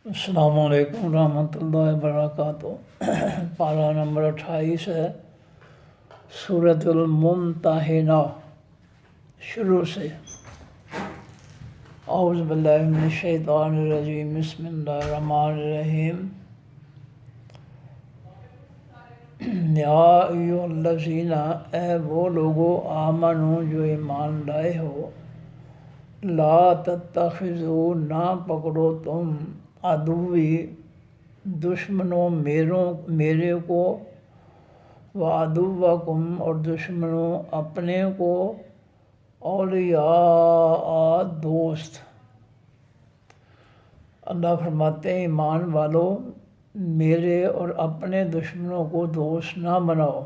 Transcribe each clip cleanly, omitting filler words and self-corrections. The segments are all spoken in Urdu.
السلام علیکم ورحمۃ اللہ وبرکاتہ۔ پارہ نمبر 28 ہے، سورۃ الممتحنہ، شروع سے۔ اعوذ باللہ من الشیطان الرجیم، بسم اللہ الرحمن الرحیم۔ یا ایھا الذین، اے وہ لوگو، آمنو جو ایمان لائے ہو، لا تتخذوا، نہ پکڑو تم، عدوی دشمنوں میرے کو، وعدوکم اور دشمنوں اپنے کو، اولیاء دوست۔ اللہ فرماتے ہیں ایمان والو، میرے اور اپنے دشمنوں کو دوست نہ بناؤ۔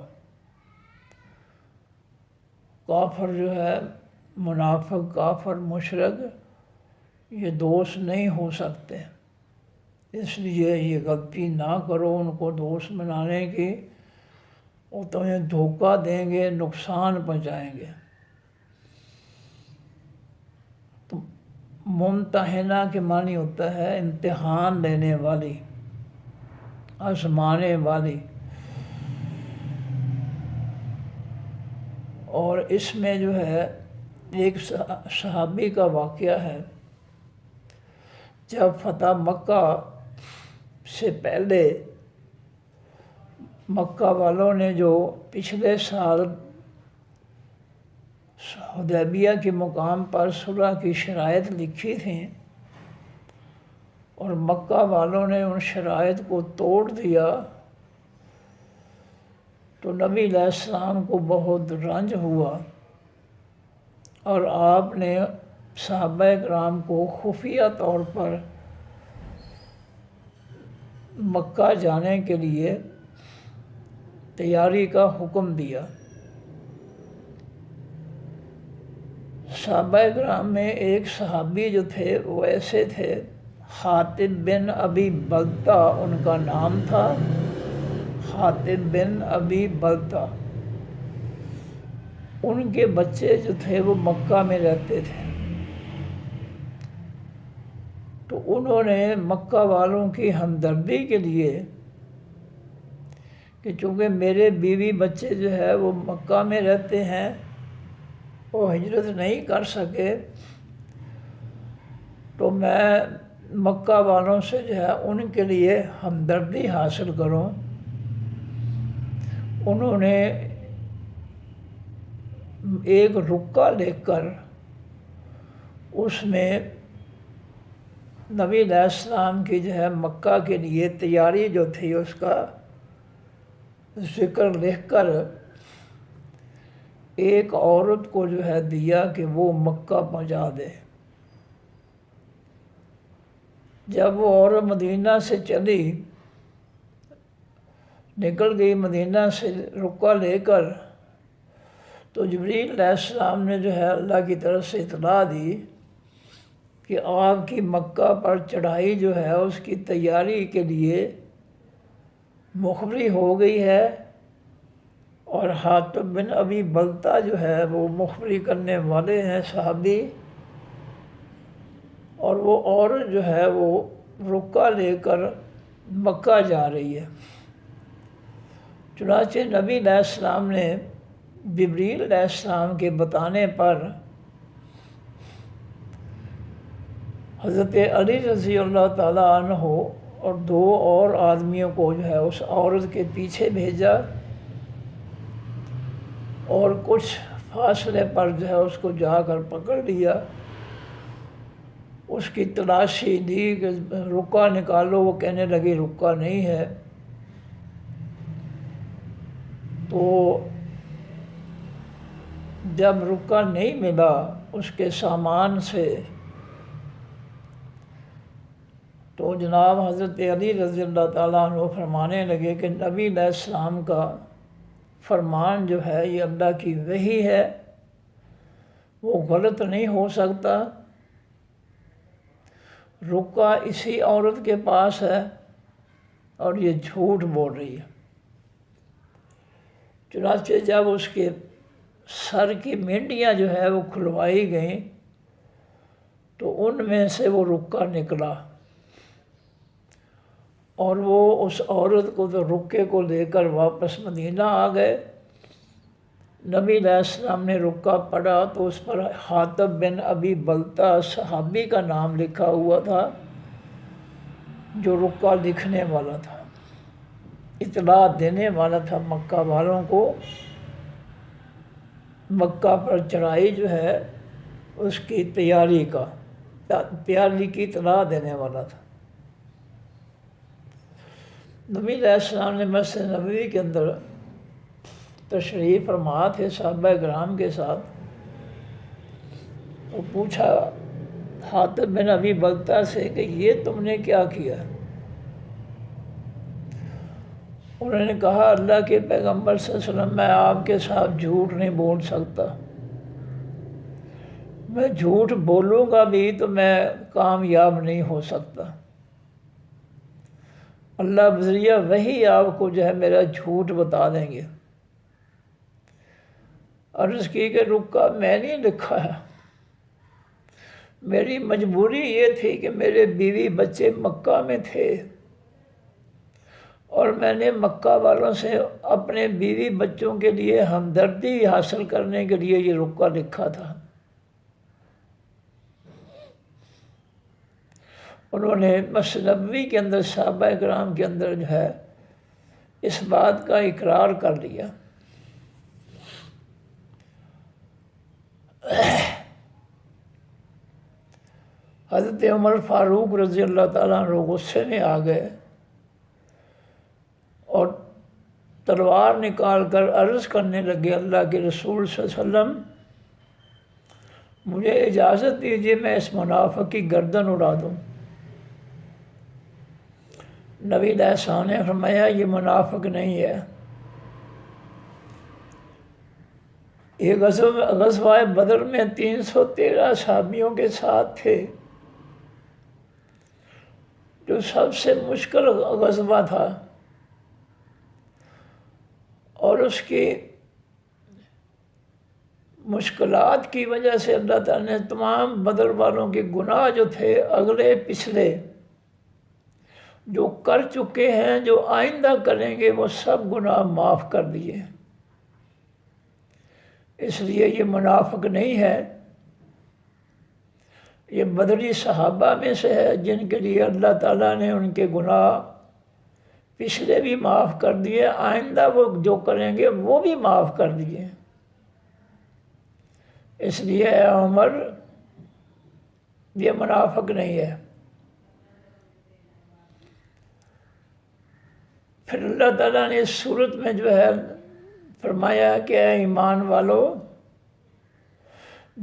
کافر جو ہے، منافق، کافر، مشرک، یہ دوست نہیں ہو سکتے، اس لیے یہ غلطی نہ کرو ان کو دوست بنانے کی، وہ تمہیں دھوکہ دیں گے، نقصان پہنچائیں گے۔ تو ممتحنہ کے معنی ہوتا ہے امتحان لینے والی، آزمانے والی۔ اور اس میں جو ہے ایک صحابی کا واقعہ ہے، جب فتح مکہ سے پہلے مکہ والوں نے جو پچھلے سال حدیبیہ کے مقام پر صلح کی شرائط لکھی تھیں اور مکہ والوں نے ان شرائط کو توڑ دیا، تو نبی علیہ السلام کو بہت رنج ہوا اور آپ نے صحابہ کرام کو خفیہ طور پر مکہ جانے کے لیے تیاری کا حکم دیا۔ صحابہ کرام میں ایک صحابی جو تھے وہ ایسے تھے، حاطب بن ابی بلتع ان کا نام تھا، حاطب بن ابی بلتع۔ ان کے بچے جو تھے وہ مکہ میں رہتے تھے، تو انہوں نے مکہ والوں کی ہمدردی کے لیے کہ چونکہ میرے بیوی بچے جو ہے وہ مکہ میں رہتے ہیں، وہ ہجرت نہیں کر سکے، تو میں مکہ والوں سے جو ہے ان کے لیے ہمدردی حاصل کروں، انہوں نے ایک رقعہ لکھ کر اس میں نبی علیہ السلام کی جو ہے مکہ کے لیے تیاری جو تھی اس کا ذکر لکھ کر ایک عورت کو جو ہے دیا کہ وہ مکہ پہنچا دے۔ جب وہ عورت مدینہ سے چلی، نکل گئی مدینہ سے رقعہ لے کر، تو جبریل علیہ السلام نے جو ہے اللہ کی طرف سے اطلاع دی کہ آپ کی مکہ پر چڑھائی جو ہے اس کی تیاری کے لیے مخبری ہو گئی ہے، اور حاطب بن ابی بلتع جو ہے وہ مخبری کرنے والے ہیں صحابی، اور وہ عورت جو ہے وہ رقعہ لے کر مکہ جا رہی ہے۔ چنانچہ نبی علیہ السلام نے جبریل علیہ السلام کے بتانے پر حضرت علی رضی اللہ تعالیٰ عنہ اور دو اور آدمیوں کو جو ہے اس عورت کے پیچھے بھیجا، اور کچھ فاصلے پر جو ہے اس کو جا کر پکڑ لیا، اس کی تلاشی دی کہ رقعہ نکالو، وہ کہنے لگی رقعہ نہیں ہے۔ تو جب رقعہ نہیں ملا اس کے سامان سے، تو جناب حضرت علی رضی اللہ تعالیٰ عنہ فرمانے لگے کہ نبی علیہ السلام کا فرمان جو ہے یہ اللہ کی وحی ہے، وہ غلط نہیں ہو سکتا، رقعہ اسی عورت کے پاس ہے اور یہ جھوٹ بول رہی ہے۔ چنانچہ جب اس کے سر کی مینڈیاں جو ہے وہ کھلوائی گئیں، تو ان میں سے وہ رقعہ نکلا، اور وہ اس عورت کو تو رقے کو لے کر واپس مدینہ آ گئے۔ نبی علیہ السلام نے رقہ پڑھا تو اس پر حاطب بن ابی بلتع صحابی کا نام لکھا ہوا تھا جو رقہ لکھنے والا تھا، اطلاع دینے والا تھا مکہ والوں کو۔ مکہ پر چڑھائی جو ہے اس کی تیاری کی اطلاع دینے والا تھا۔ نبی علیہ السلام نے مسجد نبوی کے اندر تشریف فرما تھے صحابہ کرام کے ساتھ، تو پوچھا حاطب بن ابی بلتع سے کہ یہ تم نے کیا کیا؟ انہوں نے کہا اللہ کے پیغمبر صلی اللہ علیہ وسلم میں آپ کے ساتھ جھوٹ نہیں بول سکتا، میں جھوٹ بولوں گا بھی تو میں کامیاب نہیں ہو سکتا، اللہ بذریعہ وہی آپ کو جو ہے میرا جھوٹ بتا دیں گے۔ عرض کی کہ رقہ میں نہیں لکھا ہے، میری مجبوری یہ تھی کہ میرے بیوی بچے مکہ میں تھے اور میں نے مکہ والوں سے اپنے بیوی بچوں کے لیے ہمدردی حاصل کرنے کے لیے یہ رقہ لکھا تھا۔ انہوں نے مسجد نبوی کے اندر صحابہ کرام کے اندر جو ہے اس بات کا اقرار کر لیا۔ حضرت عمر فاروق رضی اللہ تعالیٰ عنہ غصے میں آ گئے اور تلوار نکال کر عرض کرنے لگے اللہ کے رسول صلی اللہ علیہ وسلم مجھے اجازت دیجیے میں اس منافق کی گردن اڑا دوں۔ نبی علیہ السلام نے فرمایا یہ منافق نہیں ہے، یہ غزوہ بدر میں 313 صحابیوں کے ساتھ تھے، جو سب سے مشکل غزوہ تھا، اور اس کی مشکلات کی وجہ سے اللہ تعالیٰ نے تمام بدر والوں کے گناہ جو تھے اگلے پچھلے جو کر چکے ہیں جو آئندہ کریں گے وہ سب گناہ معاف کر دیے۔ اس لیے یہ منافق نہیں ہے، یہ بدری صحابہ میں سے ہے جن کے لیے اللہ تعالیٰ نے ان کے گناہ پچھلے بھی معاف کر دیے، آئندہ وہ جو کریں گے وہ بھی معاف کر دیے۔ اس لیے اے عمر یہ منافق نہیں ہے۔ پھر اللہ تعالیٰ نے اس صورت میں جو ہے فرمایا کہ اے ایمان والو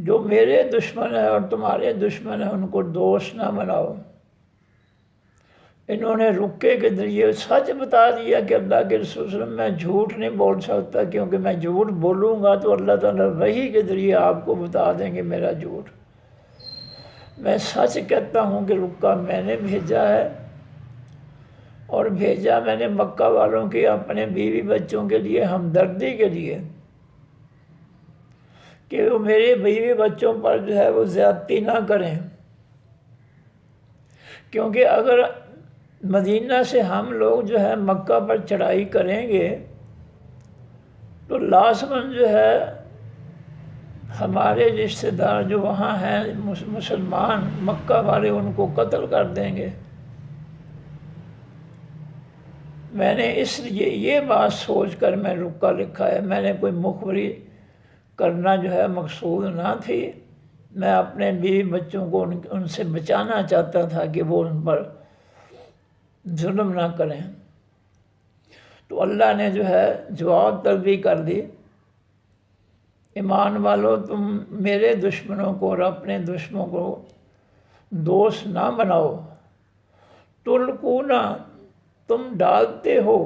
جو میرے دشمن ہیں اور تمہارے دشمن ہیں ان کو دوست نہ بناؤ۔ انہوں نے رقے کے ذریعے سچ بتا دیا کہ اللہ کے رسول صلی اللہ علیہ وسلم میں جھوٹ نہیں بول سکتا، کیونکہ میں جھوٹ بولوں گا تو اللہ تعالیٰ وحی کے ذریعے آپ کو بتا دیں گے میرا جھوٹ۔ میں سچ کہتا ہوں کہ رقہ میں نے بھیجا ہے، اور بھیجا میں نے مکہ والوں کے اپنے بیوی بچوں کے لیے ہمدردی کے لیے کہ وہ میرے بیوی بچوں پر جو ہے وہ زیادتی نہ کریں، کیونکہ اگر مدینہ سے ہم لوگ جو ہے مکہ پر چڑھائی کریں گے تو لازماً جو ہے ہمارے رشتہ دار جو وہاں ہیں مسلمان مکہ والے ان کو قتل کر دیں گے۔ میں نے اس لیے یہ بات سوچ کر میں رقہ لکھا ہے، میں نے کوئی مخبری کرنا جو ہے مقصود نہ تھی، میں اپنے بیوی بچوں کو ان سے بچانا چاہتا تھا کہ وہ ان پر ظلم نہ کریں۔ تو اللہ نے جو ہے جواب طلبی کر دی، ایمان والو تم میرے دشمنوں کو اور اپنے دشمنوں کو دوست نہ بناؤ، تلقون تم ڈالتے ہو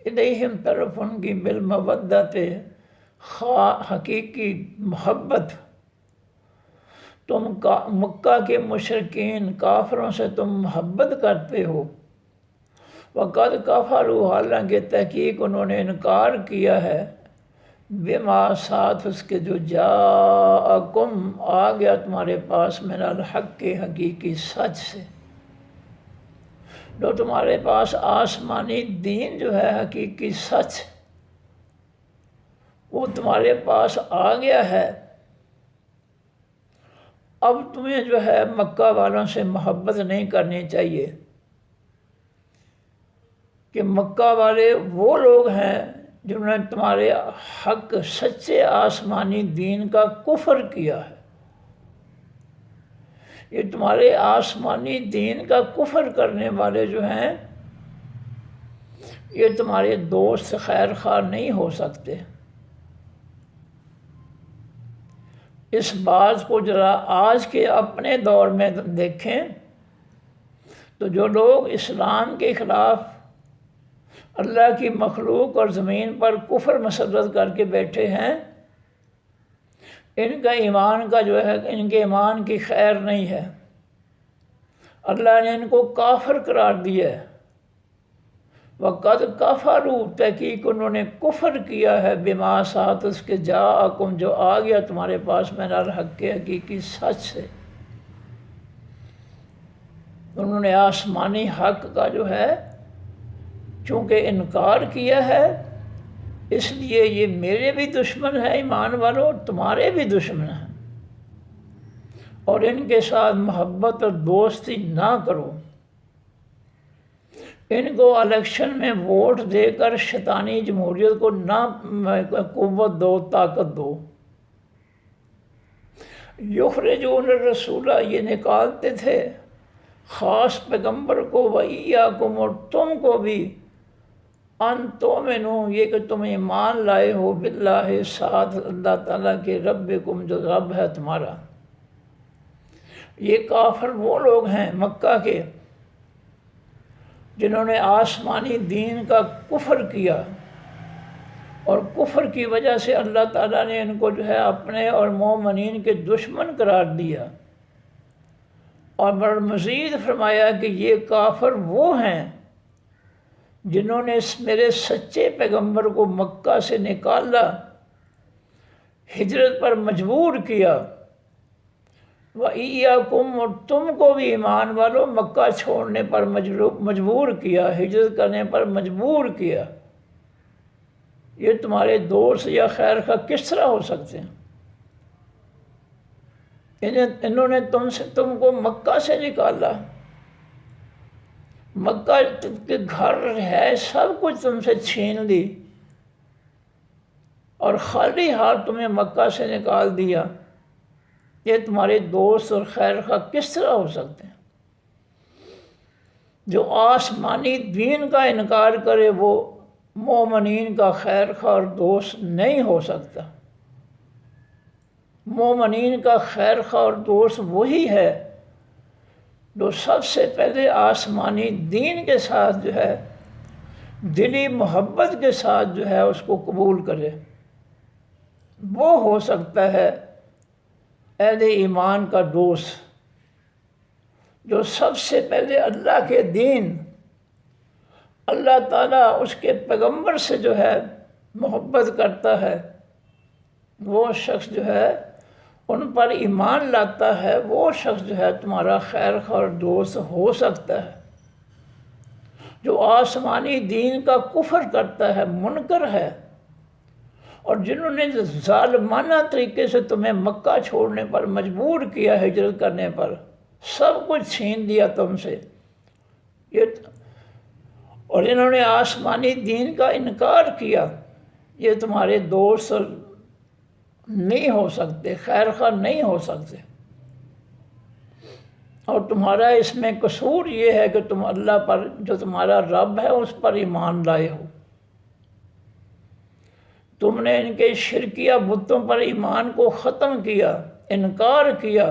الیہم طرف ان کی بالمودت حقیقی محبت، تم مکہ کے مشرکین کافروں سے تم محبت کرتے ہو، وقد کفروا حالانکہ تحقیق انہوں نے انکار کیا ہے، بما ساتھ اس کے جو جاءکم آ گیا تمہارے پاس من الحق کے حقیقی سچ سے۔ جو تمہارے پاس آسمانی دین جو ہے حقیقی سچ، وہ تمہارے پاس آ گیا ہے، اب تمہیں جو ہے مکہ والوں سے محبت نہیں کرنی چاہیے، کہ مکہ والے وہ لوگ ہیں جنہوں نے تمہارے حق سچے آسمانی دین کا کفر کیا ہے۔ یہ تمہارے آسمانی دین کا کفر کرنے والے جو ہیں، یہ تمہارے دوست خیر خواہ نہیں ہو سکتے۔ اس بات کو ذرا آج کے اپنے دور میں دیکھیں تو جو لوگ اسلام کے خلاف اللہ کی مخلوق اور زمین پر کفر مسلط کر کے بیٹھے ہیں، ان کا ایمان کا جو ہے، ان کے ایمان کی خیر نہیں ہے، اللہ نے ان کو کافر قرار دیا ہے۔ وقد کفروا، تحقیق انہوں نے کفر کیا ہے، بما ساتھ اس کے جاءکم، جو آ گیا تمہارے پاس من الحق کے حقیقی سچ سے۔ انہوں نے آسمانی حق کا جو ہے چونکہ انکار کیا ہے، اس لیے یہ میرے بھی دشمن ہیں ایمان والوں، تمہارے بھی دشمن ہیں، اور ان کے ساتھ محبت اور دوستی نہ کرو۔ ان کو الیکشن میں ووٹ دے کر شیطانی جمہوریت کو نہ قوت دو، طاقت دو۔ یخرجون الرسول، یہ نکالتے تھے خاص پیغمبر کو، وَإِيَّاكُمْ، اور تم کو بھی، ان تؤمنوا، یہ کہ تم ایمان لائے ہو، باللہ، ساتھ اللہ تعالیٰ کے، ربکم، جو رب ہے تمہارا۔ یہ کافر وہ لوگ ہیں مکہ کے جنہوں نے آسمانی دین کا کفر کیا، اور کفر کی وجہ سے اللہ تعالیٰ نے ان کو جو ہے اپنے اور مومنین کے دشمن قرار دیا، اور مزید فرمایا کہ یہ کافر وہ ہیں جنہوں نے میرے سچے پیغمبر کو مکہ سے نکالا، ہجرت پر مجبور کیا، وَإِيَّاكُمْ، اور تم کو بھی ایمان والوں مکہ چھوڑنے پر مجبور کیا، ہجرت کرنے پر مجبور کیا۔ یہ تمہارے دوست یا خیر خواہ کس طرح ہو سکتے ہیں؟ انہوں نے تم کو مکہ سے نکالا، مکہ کے گھر ہے، سب کچھ تم سے چھین لی، اور خالی ہاتھ تمہیں مکہ سے نکال دیا۔ یہ تمہارے دوست اور خیر خواہ کس طرح ہو سکتے ہیں؟ جو آسمانی دین کا انکار کرے وہ مومنین کا خیر خواہ اور دوست نہیں ہو سکتا۔ مومنین کا خیر خواہ اور دوست وہی ہے جو سب سے پہلے آسمانی دین کے ساتھ جو ہے دلی محبت کے ساتھ جو ہے اس کو قبول کرے، وہ ہو سکتا ہے اہل ایمان کا دوست، جو سب سے پہلے اللہ کے دین، اللہ تعالیٰ اس کے پیغمبر سے جو ہے محبت کرتا ہے، وہ شخص جو ہے ان پر ایمان لاتا ہے، وہ شخص جو ہے تمہارا خیر خواہ اور دوست ہو سکتا ہے۔ جو آسمانی دین کا کفر کرتا ہے، منکر ہے، اور جنہوں نے ظالمانہ طریقے سے تمہیں مکہ چھوڑنے پر مجبور کیا، ہجرت کرنے پر، سب کچھ چھین دیا تم سے، اور انہوں نے آسمانی دین کا انکار کیا، یہ تمہارے دوست نہیں ہو سکتے، خیر خواہ نہیں ہو سکتے۔ اور تمہارا اس میں قصور یہ ہے کہ تم اللہ پر، جو تمہارا رب ہے، اس پر ایمان لائے ہو۔ تم نے ان کے شرکیہ بتوں پر ایمان کو ختم کیا، انکار کیا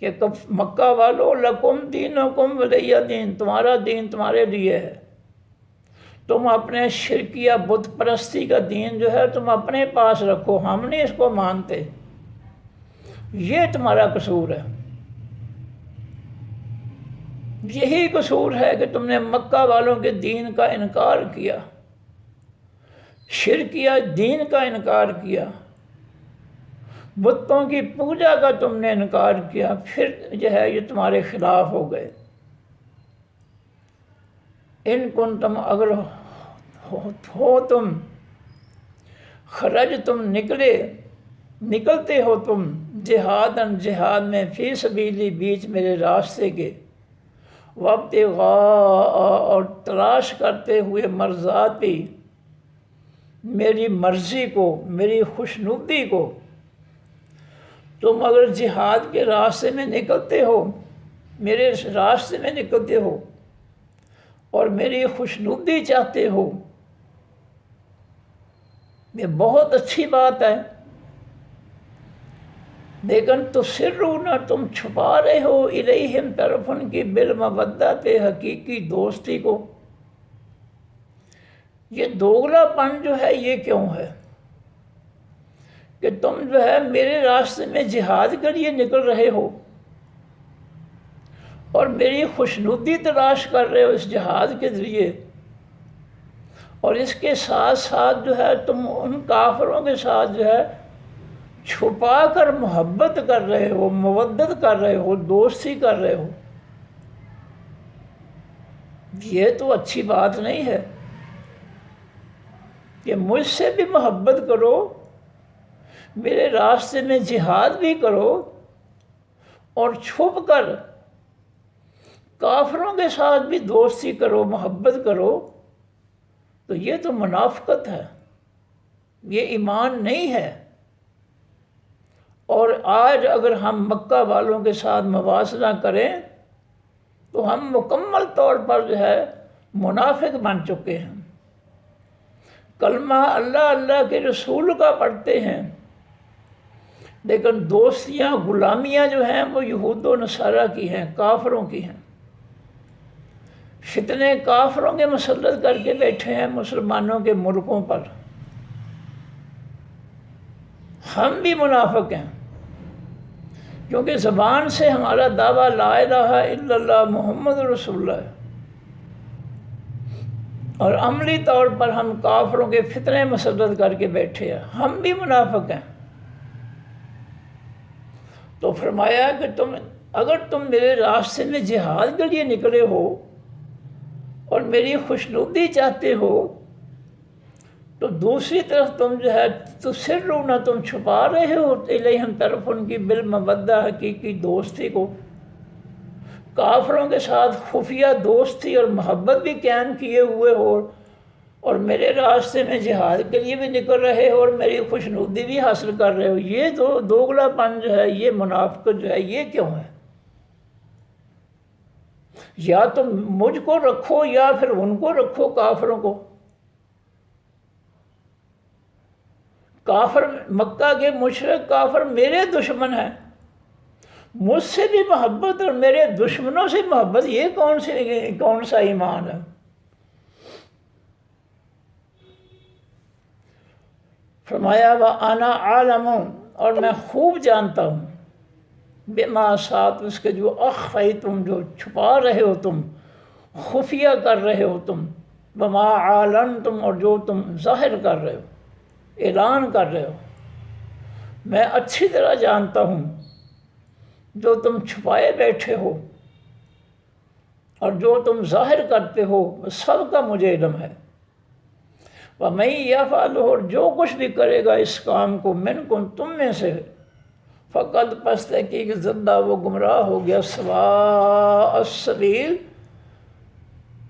کہ مکہ والو لکم دینکم ولی دین، تمہارا دین تمہارے لیے ہے، تم اپنے شرکیہ بت پرستی کا دین جو ہے تم اپنے پاس رکھو، ہم نہیں اس کو مانتے۔ یہ تمہارا قصور ہے، یہی قصور ہے کہ تم نے مکہ والوں کے دین کا انکار کیا، شرکیہ دین کا انکار کیا، بتوں کی پوجا کا تم نے انکار کیا، پھر جو ہے یہ تمہارے خلاف ہو گئے۔ ان کن تم اگر ہو تم خرج تم نکلتے ہو تم جہاد میں فی سبیلی بیچ میرے راستے کے، وابتغاء اور تلاش کرتے ہوئے مرضاتی میری مرضی کو، میری خوشنودی کو، تم اگر جہاد کے راستے میں نکلتے ہو، میرے راستے میں نکلتے ہو اور میری خوشنودی چاہتے ہو، یہ بہت اچھی بات ہے، لیکن تسرون تم چھپا رہے ہو الیہم طرف ان کی بالمودت حقیقی دوستی کو۔ یہ دوگلا پن جو ہے یہ کیوں ہے کہ تم جو ہے میرے راستے میں جہاد کے لیے نکل رہے ہو اور میری خوشنودی تلاش کر رہے ہو اس جہاد کے ذریعے، اور اس کے ساتھ ساتھ جو ہے تم ان کافروں کے ساتھ جو ہے چھپا کر محبت کر رہے ہو، مودت کر رہے ہو، دوستی کر رہے ہو۔ یہ تو اچھی بات نہیں ہے کہ مجھ سے بھی محبت کرو، میرے راستے میں جہاد بھی کرو، اور چھپ کر کافروں کے ساتھ بھی دوستی کرو، محبت کرو، تو یہ تو منافقت ہے، یہ ایمان نہیں ہے۔ اور آج اگر ہم مکہ والوں کے ساتھ موازنہ کریں تو ہم مکمل طور پر جو ہے منافق بن چکے ہیں۔ کلمہ اللہ اللہ کے رسول کا پڑھتے ہیں، لیکن دوستیاں، غلامیاں جو ہیں وہ یہود و نصارہ کی ہیں، کافروں کی ہیں۔ فتنے کافروں کے مسلط کر کے بیٹھے ہیں مسلمانوں کے ملکوں پر۔ ہم بھی منافق ہیں، کیونکہ زبان سے ہمارا دعویٰ لا الہ الا اللہ محمد رسول اللہ ہے، اور عملی طور پر ہم کافروں کے فتنے مسلط کر کے بیٹھے ہیں۔ ہم بھی منافق ہیں۔ تو فرمایا کہ اگر تم میرے راستے میں جہاد کے لیے نکلے ہو اور میری خوشنودی چاہتے ہو، تو دوسری طرف تم جو ہے تسرون تم چھپا رہے ہو الیہم طرف ان کی بالمودہ حقیقی دوستی کو، کافروں کے ساتھ خفیہ دوستی اور محبت بھی قائم کیے ہوئے ہو، اور میرے راستے میں جہاد کے لیے بھی نکل رہے ہو اور میری خوشنودی بھی حاصل کر رہے ہو۔ یہ دوگلا پن جو ہے، یہ منافقت جو ہے، یہ کیوں ہے؟ یا تم مجھ کو رکھو یا پھر ان کو رکھو، کافروں کو۔ کافر مکہ کے مشرک کافر میرے دشمن ہیں، مجھ سے بھی محبت اور میرے دشمنوں سے محبت، یہ کون سا ایمان ہے؟ فرمایا وَأَنَا عَالَمٌ اور میں خوب جانتا ہوں، بما ساتھ اس کے جو اخفیتم جو چھپا رہے ہو تم، خفیہ کر رہے ہو تم، وما اعلنتم اور جو تم ظاہر کر رہے ہو، اعلان کر رہے ہو، میں اچھی طرح جانتا ہوں جو تم چھپائے بیٹھے ہو اور جو تم ظاہر کرتے ہو، سب کا مجھے علم ہے۔ وَمَن يَفْعَلْ اور جو کچھ بھی کرے گا اس کام کو، مِنْکُمْ تم میں سے، فقط پس تحقیق زدہ وہ گمراہ ہو گیا، سواء السبیل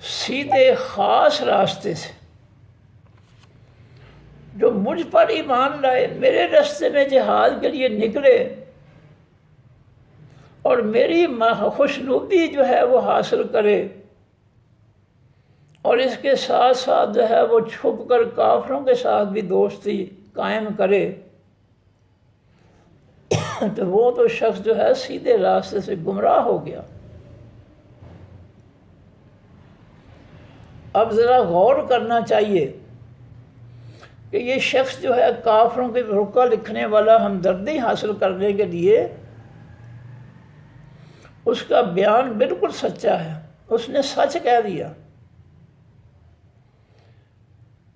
سیدھے خاص راستے سے۔ جو مجھ پر ایمان لائے، میرے راستے میں جہاد کے لیے نکلے اور میری خوشنودی جو ہے وہ حاصل کرے، اور اس کے ساتھ ساتھ جو ہے وہ چھپ کر کافروں کے ساتھ بھی دوستی قائم کرے، تو وہ تو شخص جو ہے سیدھے راستے سے گمراہ ہو گیا۔ اب ذرا غور کرنا چاہیے کہ یہ شخص جو ہے کافروں کے رقعہ لکھنے والا ہمدردی حاصل کرنے کے لیے، اس کا بیان بالکل سچا ہے، اس نے سچ کہہ دیا۔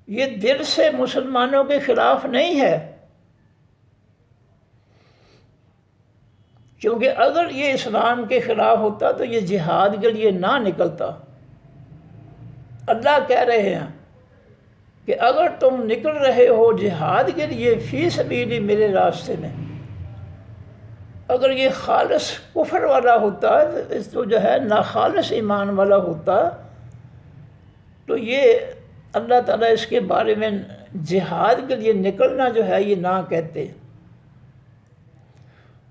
یہ دل سے مسلمانوں کے خلاف نہیں ہے، کیونکہ اگر یہ اسلام کے خلاف ہوتا تو یہ جہاد کے لیے نہ نکلتا۔ اللہ کہہ رہے ہیں کہ اگر تم نکل رہے ہو جہاد کے لیے فی سبیلی میرے راستے میں، اگر یہ خالص کفر والا ہوتا تو جو ہے ناخالص ایمان والا ہوتا تو یہ اللہ تعالیٰ اس کے بارے میں جہاد کے لیے نکلنا جو ہے یہ نہ کہتے۔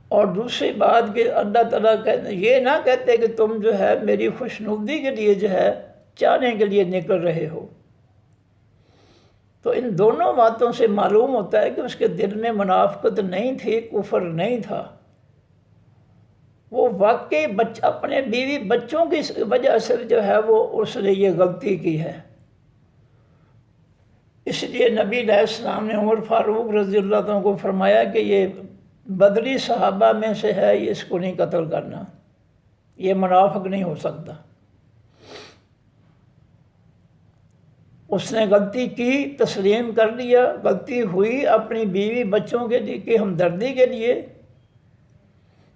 اور دوسری بات کہ اللہ تعالیٰ یہ نہ کہتے کہ تم جو ہے میری خوشنودی کے لیے جو ہے چاہنے کے لیے نکل رہے ہو۔ تو ان دونوں باتوں سے معلوم ہوتا ہے کہ اس کے دل میں منافقت نہیں تھی، کفر نہیں تھا، وہ واقعی اپنے بیوی بچوں کی وجہ سے جو ہے وہ اس نے یہ غلطی کی ہے۔ اس لیے نبی علیہ السلام نے عمر فاروق رضی اللہ عنہ کو فرمایا کہ یہ بدری صحابہ میں سے ہے، یہ اس کو نہیں قتل کرنا، یہ منافق نہیں ہو سکتا۔ اس نے غلطی کی، تسلیم کر لیا، غلطی ہوئی اپنی بیوی بچوں کے لیے کی ہمدردی کے لیے،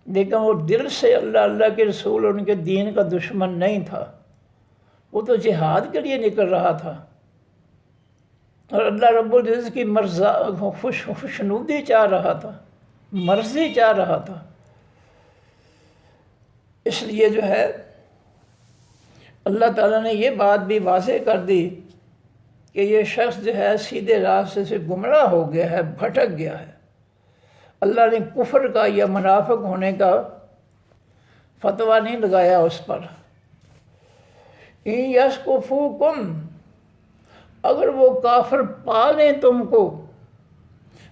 لیکن وہ دل سے اللہ کے رسول اور ان کے دین کا دشمن نہیں تھا، وہ تو جہاد کے لیے نکل رہا تھا اور اللہ رب العزت کی خوشنودی چاہ رہا تھا، مرضی چاہ رہا تھا۔ اس لیے جو ہے اللہ تعالیٰ نے یہ بات بھی واضح کر دی کہ یہ شخص جو ہے سیدھے راستے سے گمراہ ہو گیا ہے، بھٹک گیا ہے۔ اللہ نے کفر کا یا منافق ہونے کا فتویٰ نہیں لگایا اس پر۔ ان یسکفوکم، اگر وہ کافر پا لیں تم کو،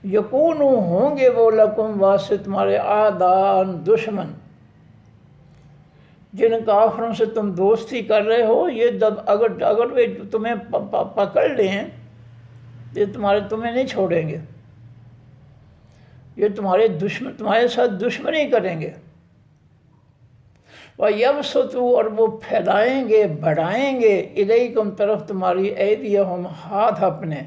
یکونوا، ہوں گے وہ لکم واسطے تمہارے اعداء، دشمن۔ جن کافروں سے تم دوستی کر رہے ہو یہ اگر وہ تمہیں پکڑ لیں یہ تمہیں نہیں چھوڑیں گے، یہ تمہارے ساتھ دشمنی کریں گے۔ وَيَبْسُطُوا، اور وہ پھیلائیں گے، بڑھائیں گے، اِلَيْكُمْ، طرف تمہاری، ایدیہم، ہاتھ اپنے،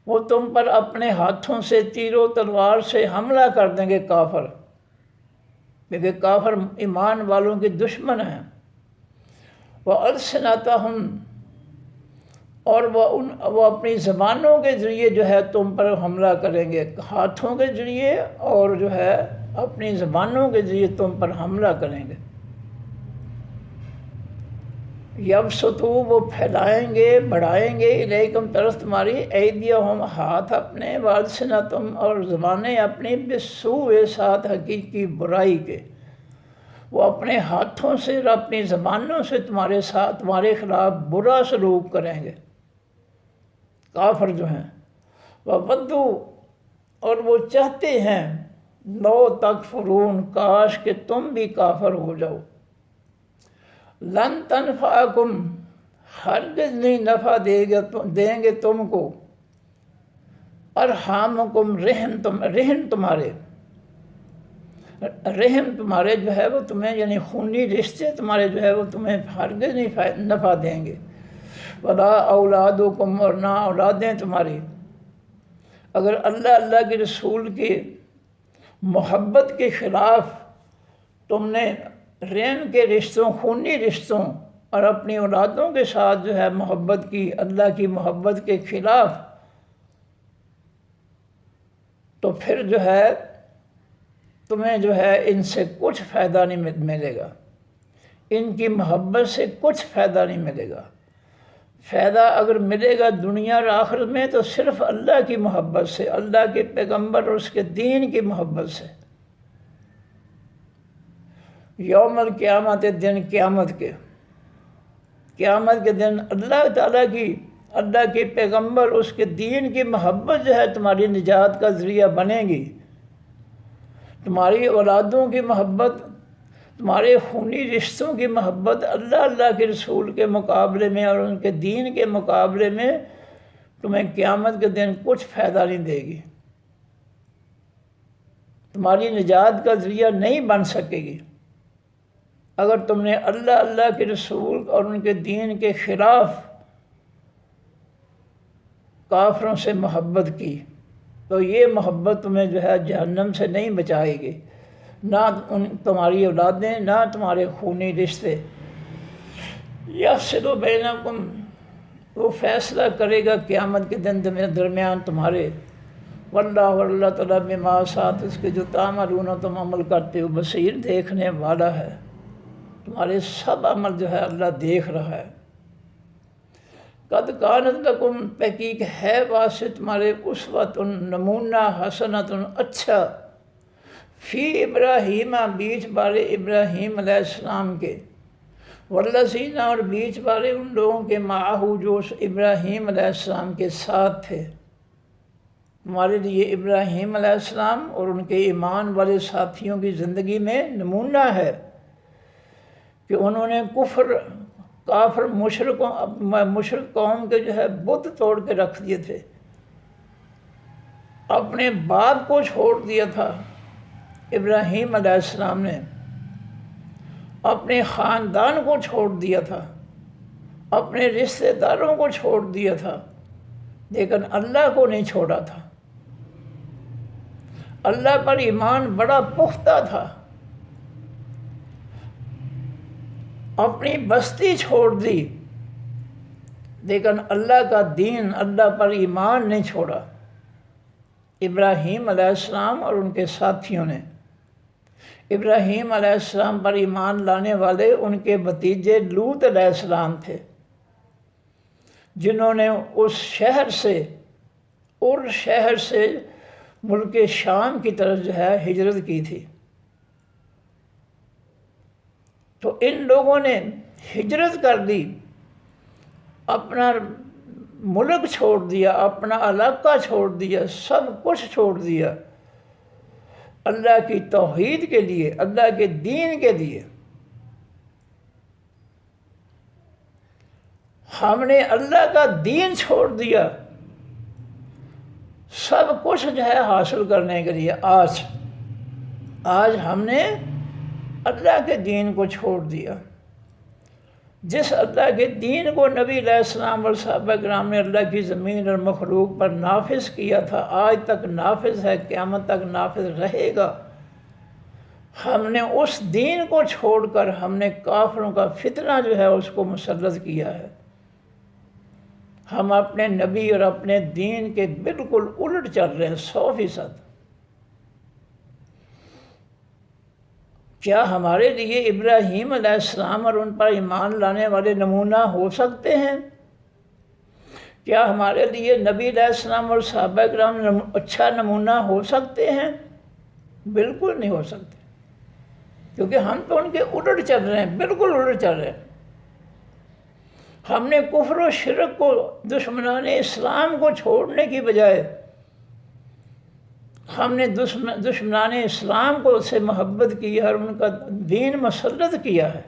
وہ تم پر اپنے ہاتھوں سے تیر و تلوار سے حملہ کر دیں گے کافر، کیونکہ کافر ایمان والوں کے دشمن ہیں۔ وَأَلْسِنَتَهُمْ، اور وہ اپنی زبانوں کے ذریعے جو ہے تم پر حملہ کریں گے، ہاتھوں کے ذریعے اور جو ہے اپنی زبانوں کے ذریعے تم پر حملہ کریں گے۔ یبسطوا، وہ پھیلائیں گے، بڑھائیں گے، الیکم، طرف تمہاری، ایدیہم، ہاتھ اپنے، والسنتہم، اور زبانیں اپنی، بالسوء، ساتھ حقیقی برائی کے، وہ اپنے ہاتھوں سے اور اپنی زبانوں سے تمہارے خلاف برا سلوک کریں گے کافر جو ہیں۔ وَوَدُّوا، اور وہ چاہتے ہیں، لَوْ تَکْفُرُونَ، کاش کہ تم بھی کافر ہو جاؤ۔ لَن تَنْفَعَكُمْ، ہرگز نہیں نفع دیں گے تم کو، ارحامکم، رحم تمہارے جو ہے وہ تمہیں، یعنی خونی رشتے تمہارے جو ہے وہ تمہیں ہرگز نہیں نفع دیں گے۔ ولا اولادکم، اور نہ اولادیں تمہاری۔ اگر اللہ کے رسول کی محبت کے خلاف تم نے رحم کے رشتوں، خونی رشتوں اور اپنی اولادوں کے ساتھ جو ہے محبت کی، اللہ کی محبت کے خلاف، تو پھر جو ہے تمہیں جو ہے ان سے کچھ فائدہ نہیں ملے گا، ان کی محبت سے کچھ فائدہ نہیں ملے گا۔ فائدہ اگر ملے گا دنیا اور آخرت میں تو صرف اللہ کی محبت سے، اللہ کے پیغمبر اور اس کے دین کی محبت سے۔ یوم القیامت، دن قیامت کے دن اللہ تعالیٰ کی، اللہ کے پیغمبر، اس کے دین کی محبت جو ہے تمہاری نجات کا ذریعہ بنے گی۔ تمہاری اولادوں کی محبت، تمہارے خونی رشتوں کی محبت اللہ کے رسول کے مقابلے میں اور ان کے دین کے مقابلے میں تمہیں قیامت کے دن کچھ فائدہ نہیں دے گی، تمہاری نجات کا ذریعہ نہیں بن سکے گی۔ اگر تم نے اللہ کے رسول اور ان کے دین کے خلاف کافروں سے محبت کی تو یہ محبت تمہیں جو ہے جہنم سے نہیں بچائے گی، نہ تمہاری اولادیں، نہ تمہارے خونی رشتے۔ یفصل بینکم، وہ فیصلہ کرے گا قیامت کے دن درمیان تمہارے، واللہ اللہ تعالیٰ بما ساتھ اس کے جو تعملون تم عمل کرتے ہو بصیر، دیکھنے والا ہے، تمہارے سب عمل جو ہے اللہ دیکھ رہا ہے۔ قد کانت لکم، تحقیق ہے واسطے تمہارے اسوۃ نمونہ حسنۃ اچھا، فی ابراہیم بیچ بارے ابراہیم علیہ السلام کے، والذین اور بیچ بارے ان لوگوں کے معہو جو ابراہیم علیہ السلام کے ساتھ تھے۔ ہمارے لیے ابراہیم علیہ السلام اور ان کے ایمان والے ساتھیوں کی زندگی میں نمونہ ہے کہ انہوں نے کافر مشرک قوم کے جو ہے بت توڑ کے رکھ دیے تھے، اپنے باپ کو چھوڑ دیا تھا ابراہیم علیہ السلام نے، اپنے خاندان کو چھوڑ دیا تھا، اپنے رشتہ داروں کو چھوڑ دیا تھا، لیکن اللہ کو نہیں چھوڑا تھا۔ اللہ پر ایمان بڑا پختہ تھا، اپنی بستی چھوڑ دی، لیکن اللہ کا دین، اللہ پر ایمان نہیں چھوڑا ابراہیم علیہ السلام اور ان کے ساتھیوں نے۔ ابراہیم علیہ السلام پر ایمان لانے والے ان کے بھتیجے لوط علیہ السلام تھے، جنہوں نے اس شہر سے ملک شام کی طرف جو ہے ہجرت کی تھی۔ تو ان لوگوں نے ہجرت کر دی، اپنا ملک چھوڑ دیا، اپنا علاقہ چھوڑ دیا، سب کچھ چھوڑ دیا اللہ کی توحید کے لیے، اللہ کے دین کے لیے۔ ہم نے اللہ کا دین چھوڑ دیا سب کچھ جو ہے حاصل کرنے کے لیے۔ آج ہم نے اللہ کے دین کو چھوڑ دیا، جس اللہ کے دین کو نبی علیہ السلام اور صحابہ کرام نے اللہ کی زمین اور مخلوق پر نافذ کیا تھا، آج تک نافذ ہے، قیامت تک نافذ رہے گا۔ ہم نے اس دین کو چھوڑ کر ہم نے کافروں کا فتنہ جو ہے اس کو مسلط کیا ہے۔ ہم اپنے نبی اور اپنے دین کے بالکل الٹ چل رہے ہیں 100%۔ کیا ہمارے لیے ابراہیم علیہ السلام اور ان پر ایمان لانے والے نمونہ ہو سکتے ہیں؟ کیا ہمارے لیے نبی علیہ السلام اور صحابہ کرام اچھا نمونہ ہو سکتے ہیں؟ بالکل نہیں ہو سکتے، کیونکہ ہم تو ان کے الٹ چل رہے ہیں، بالکل الٹ چل رہے ہیں۔ ہم نے کفر و شرک کو، دشمنان اسلام کو چھوڑنے کی بجائے ہم نے دشمنان اسلام کو سے محبت کی ہے اور ان کا دین مسلط کیا ہے۔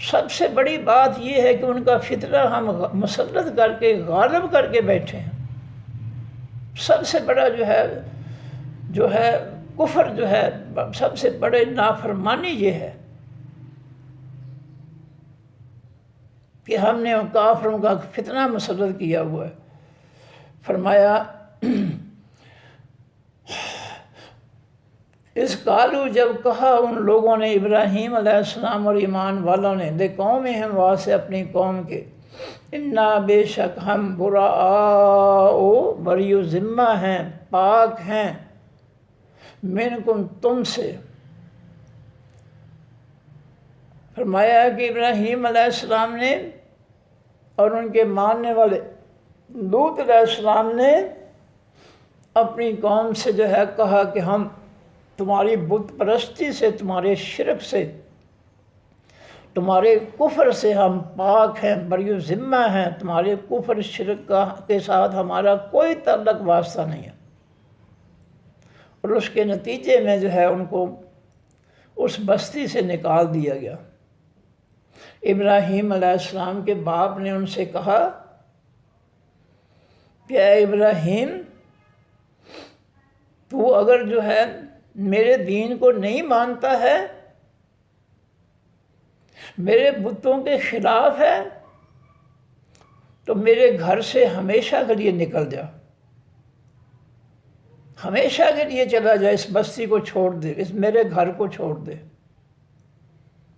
سب سے بڑی بات یہ ہے کہ ان کا فتنہ ہم مسلط کر کے غالب کر کے بیٹھے ہیں۔ سب سے بڑا جو ہے کفر جو ہے، سب سے بڑے نافرمانی یہ ہے کہ ہم نے کافروں کا فتنہ مسلط کیا ہوا ہے۔ فرمایا اس قالو، جب کہا ان لوگوں نے، ابراہیم علیہ السلام اور ایمان والوں نے، لے قومہم، واسطے اپنی قوم کے، انا بے شک ہم براء بری و ذمہ ہیں، پاک ہیں، منکم تم سے۔ فرمایا کہ ابراہیم علیہ السلام نے اور ان کے ماننے والے لوط علیہ السلام نے اپنی قوم سے جو ہے کہا کہ ہم تمہاری بت پرستی سے، تمہارے شرک سے، تمہارے کفر سے ہم پاک ہیں، بری و ذمہ ہیں، تمہارے کفر شرک کے ساتھ ہمارا کوئی تعلق واسطہ نہیں ہے۔ اور اس کے نتیجے میں جو ہے ان کو اس بستی سے نکال دیا گیا۔ ابراہیم علیہ السلام کے باپ نے ان سے کہا کہ اے ابراہیم، تو اگر جو ہے میرے دین کو نہیں مانتا ہے، میرے بتوں کے خلاف ہے، تو میرے گھر سے ہمیشہ کے لیے نکل جا، ہمیشہ کے لیے چلا جا، اس بستی کو چھوڑ دے، اس میرے گھر کو چھوڑ دے۔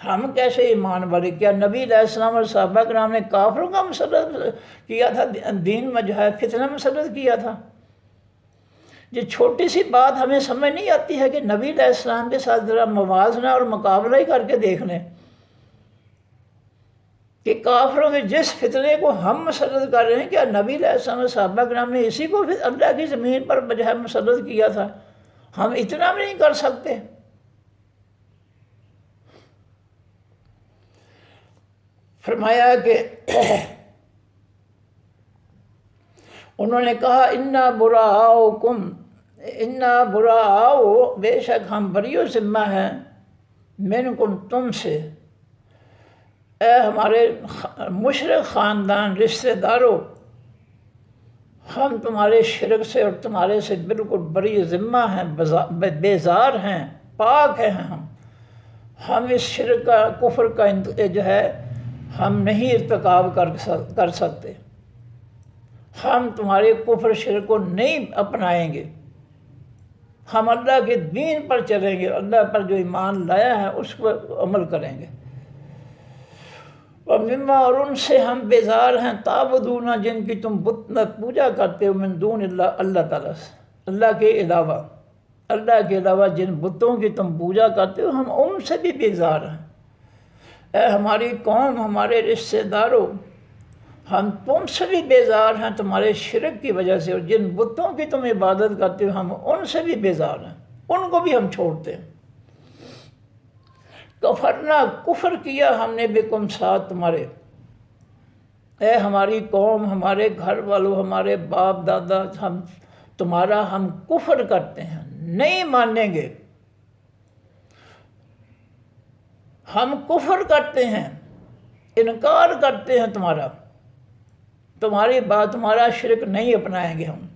ہم کیسے ایمان والے؟ کیا نبی علیہ السلام اور صحابہ کرام نے کافروں کا مسلط کیا تھا، دین میں جو ہے فتنہ مسلط کیا تھا؟ یہ چھوٹی سی بات ہمیں سمجھ نہیں آتی ہے کہ نبی علیہ السلام کے ساتھ ذرا موازنہ اور مقابلہ ہی کر کے دیکھ لیں کہ کافروں کے جس فتنے کو ہم مسلط کر رہے ہیں، کیا نبی علیہ السلام اور صحابہ کرام نے اسی کو اللہ کی زمین پر جو ہے مسلط کیا تھا؟ ہم اتنا بھی نہیں کر سکتے۔ فرمایا کہ انہوں نے کہا انا براء بے شک ہم بری و ذمہ ہیں منکم تم سے، اے ہمارے مشرک خاندان رشتہ داروں، ہم تمہارے شرک سے اور تمہارے سے بالکل بری ذمہ ہیں، بیزار ہیں، پاک ہیں۔ ہم اس شرک کا، کفر کا جو ہے ہم نہیں ارتکاب کر سکتے، ہم تمہارے کفر شرک کو نہیں اپنائیں گے، ہم اللہ کے دین پر چلیں گے، اللہ پر جو ایمان لایا ہے اس پر عمل کریں گے۔ وَمِمَّا اور ان سے ہم بیزار ہیں تعبدون جن کی تم بت پوجا کرتے ہو، من دون اللہ تعالیٰ سے، اللہ کے علاوہ جن بتوں کی تم پوجا کرتے ہو ہم ان سے بھی بیزار ہیں۔ اے ہماری قوم، ہمارے رشتہ داروں، ہم تم سے بھی بیزار ہیں تمہارے شرک کی وجہ سے، اور جن بتوں کی تم عبادت کرتے ہو ہم ان سے بھی بیزار ہیں، ان کو بھی ہم چھوڑتے ہیں۔ کفرنا کفر کیا ہم نے بکم ساتھ تمہارے، اے ہماری قوم، ہمارے گھر والوں، ہمارے باپ دادا، ہم کفر کرتے ہیں، نہیں مانیں گے، ہم کفر کرتے ہیں، انکار کرتے ہیں تمہاری بات، تمہارا شرک نہیں اپنائیں گے ہم۔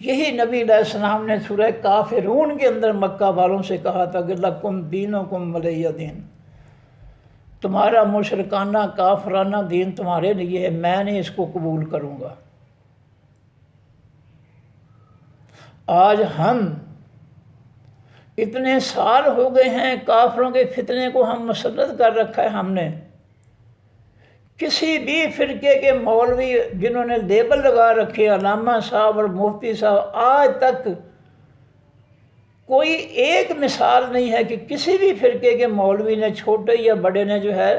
یہی نبی علیہ السلام نے سورہ کافرون کے اندر مکہ والوں سے کہا تھا کہ لکم دینکم ولی دین، تمہارا مشرکانہ کافرانہ دین تمہارے لیے ہے، میں نہیں اس کو قبول کروں گا۔ آج ہم اتنے سال ہو گئے ہیں کافروں کے فتنے کو ہم مسلط کر رکھا ہے، ہم نے کسی بھی فرقے کے مولوی جنہوں نے لیبل لگا رکھے علامہ صاحب اور مفتی صاحب، آج تک کوئی ایک مثال نہیں ہے کہ کسی بھی فرقے کے مولوی نے، چھوٹے یا بڑے نے جو ہے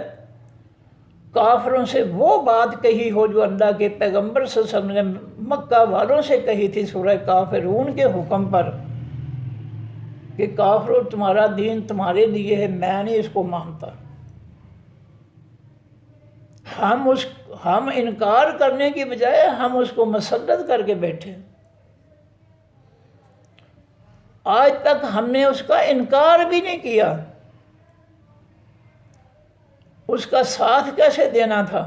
کافروں سے وہ بات کہی ہو جو اللہ کے پیغمبر صلی اللہ علیہ وسلم نے مکہ والوں سے کہی تھی سورہ کافرون کے حکم پر کہ کافروں تمہارا دین تمہارے لیے ہے، میں نہیں اس کو مانتا۔ ہم انکار کرنے کی بجائے ہم اس کو مسلط کر کے بیٹھے، آج تک ہم نے اس کا انکار بھی نہیں کیا، اس کا ساتھ کیسے دینا تھا؟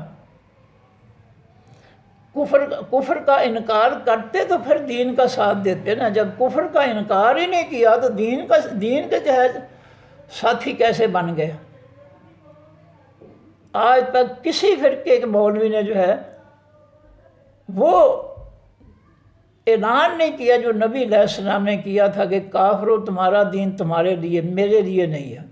کفر کا انکار کرتے تو پھر دین کا ساتھ دیتے نا، جب کفر کا انکار ہی نہیں کیا تو دین کے جو ہے ساتھی کیسے بن گئے؟ آج تک کسی فرقے کے مولوی نے جو ہے وہ اعلان نہیں کیا جو نبی علیہ السلام نے کیا تھا کہ کافروں تمہارا دین تمہارے لیے، میرے لیے نہیں ہے۔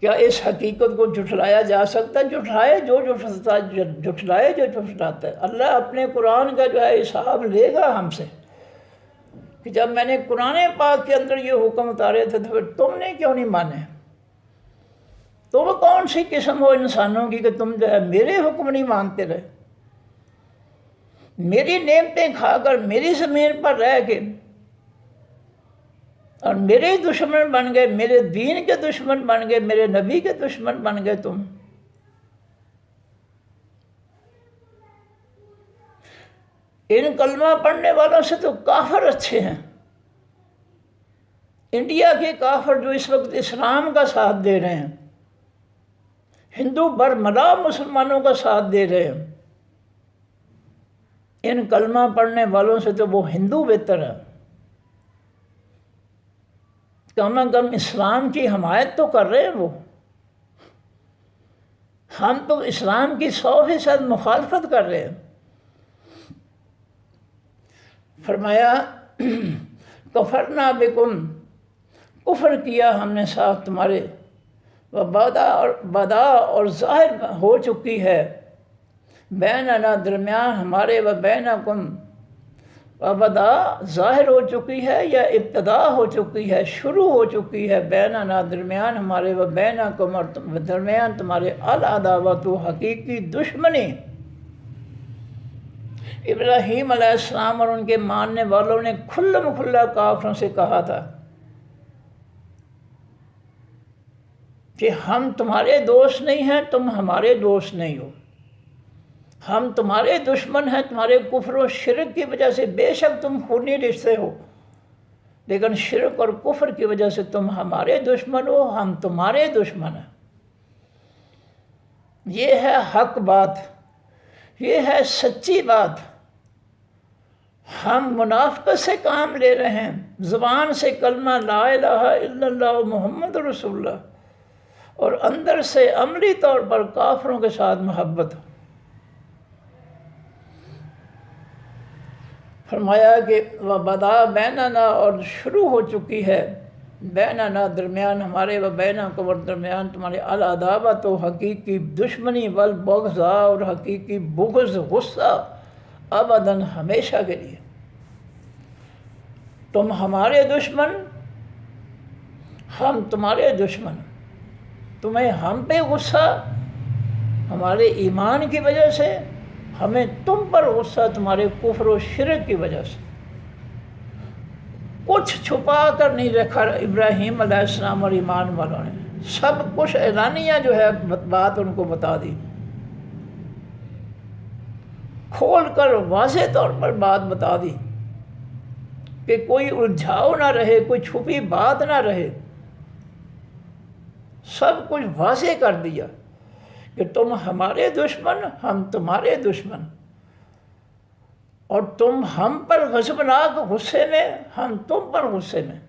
کیا اس حقیقت کو جھٹلایا جا سکتا ہے؟ جھٹلائے جو جھٹلاتا ہے۔ اللہ اپنے قرآن کا جو ہے حساب لے گا ہم سے کہ جب میں نے قرآن پاک کے اندر یہ حکم اتارے تھے تو پھر تم نے کیوں نہیں مانے؟ تم کون سی قسم ہو انسانوں کی کہ تم جو ہے میرے حکم نہیں مانتے رہے، میری نعمتیں کھا کر میری زمین پر رہ کے اور میرے دشمن بن گئے، میرے دین کے دشمن بن گئے، میرے نبی کے دشمن بن گئے تم۔ ان کلمہ پڑھنے والوں سے تو کافر اچھے ہیں، انڈیا کے کافر جو اس وقت اسلام کا ساتھ دے رہے ہیں، ہندو برملا مسلمانوں کا ساتھ دے رہے ہیں، ان کلمہ پڑھنے والوں سے تو وہ ہندو بہتر ہے، کم از کم اسلام کی حمایت تو کر رہے ہیں وہ۔ ہم تو اسلام کی 100% مخالفت کر رہے ہیں۔ فرمایا کفرنا بکم کفر کیا ہم نے ساتھ تمہارے، وہ بدا اور ظاہر ہو چکی ہے بیننا درمیان ہمارے و بینکم، و بدا ظاہر ہو چکی ہے یا ابتدا ہو چکی ہے، شروع ہو چکی ہے بیننا درمیان ہمارے و بینکم اور درمیان تمہارے العداوت حقیقی دشمنی۔ ابراہیم علیہ السلام اور ان کے ماننے والوں نے کھلم کھلا کافروں سے کہا تھا کہ ہم تمہارے دوست نہیں ہیں، تم ہمارے دوست نہیں ہو، ہم تمہارے دشمن ہیں تمہارے کفر و شرک کی وجہ سے، بے شک تم خونی رشتے ہو لیکن شرک اور کفر کی وجہ سے تم ہمارے دشمن ہو، ہم تمہارے دشمن ہیں۔ یہ ہے حق بات، یہ ہے سچی بات۔ ہم منافقت سے کام لے رہے ہیں، زبان سے کلمہ لا الہ الا اللہ محمد رسول اللہ، اور اندر سے عملی طور پر کافروں کے ساتھ محبت۔ فرمایا کہ وَبَدَا بَيْنَنَا، اور شروع ہو چکی ہے بیننا درمیان ہمارے و بینکم اور درمیان تمہارے العداوت و حقیقی دشمنی، والبغضاء اور حقیقی بغض، غصہ، ابداً ہمیشہ کے لیے۔ تم ہمارے دشمن، ہم تمہارے دشمن، تمہیں ہم پہ غصہ ہمارے ایمان کی وجہ سے، ہمیں تم پر غصہ تمہارے کفر و شرک کی وجہ سے۔ کچھ چھپا کر نہیں رکھا ابراہیم علیہ السلام اور ایمان والوں نے، سب کچھ اعلانیہ جو ہے بات ان کو بتا دی، کھول کر واضح طور پر بات بتا دی کہ کوئی الجھاؤ نہ رہے، کوئی چھپی بات نہ رہے، سب کچھ واضح کر دیا کہ تم ہمارے دشمن، ہم تمہارے دشمن، اور تم ہم پر غضبناک غصے میں، ہم تم پر غصے میں۔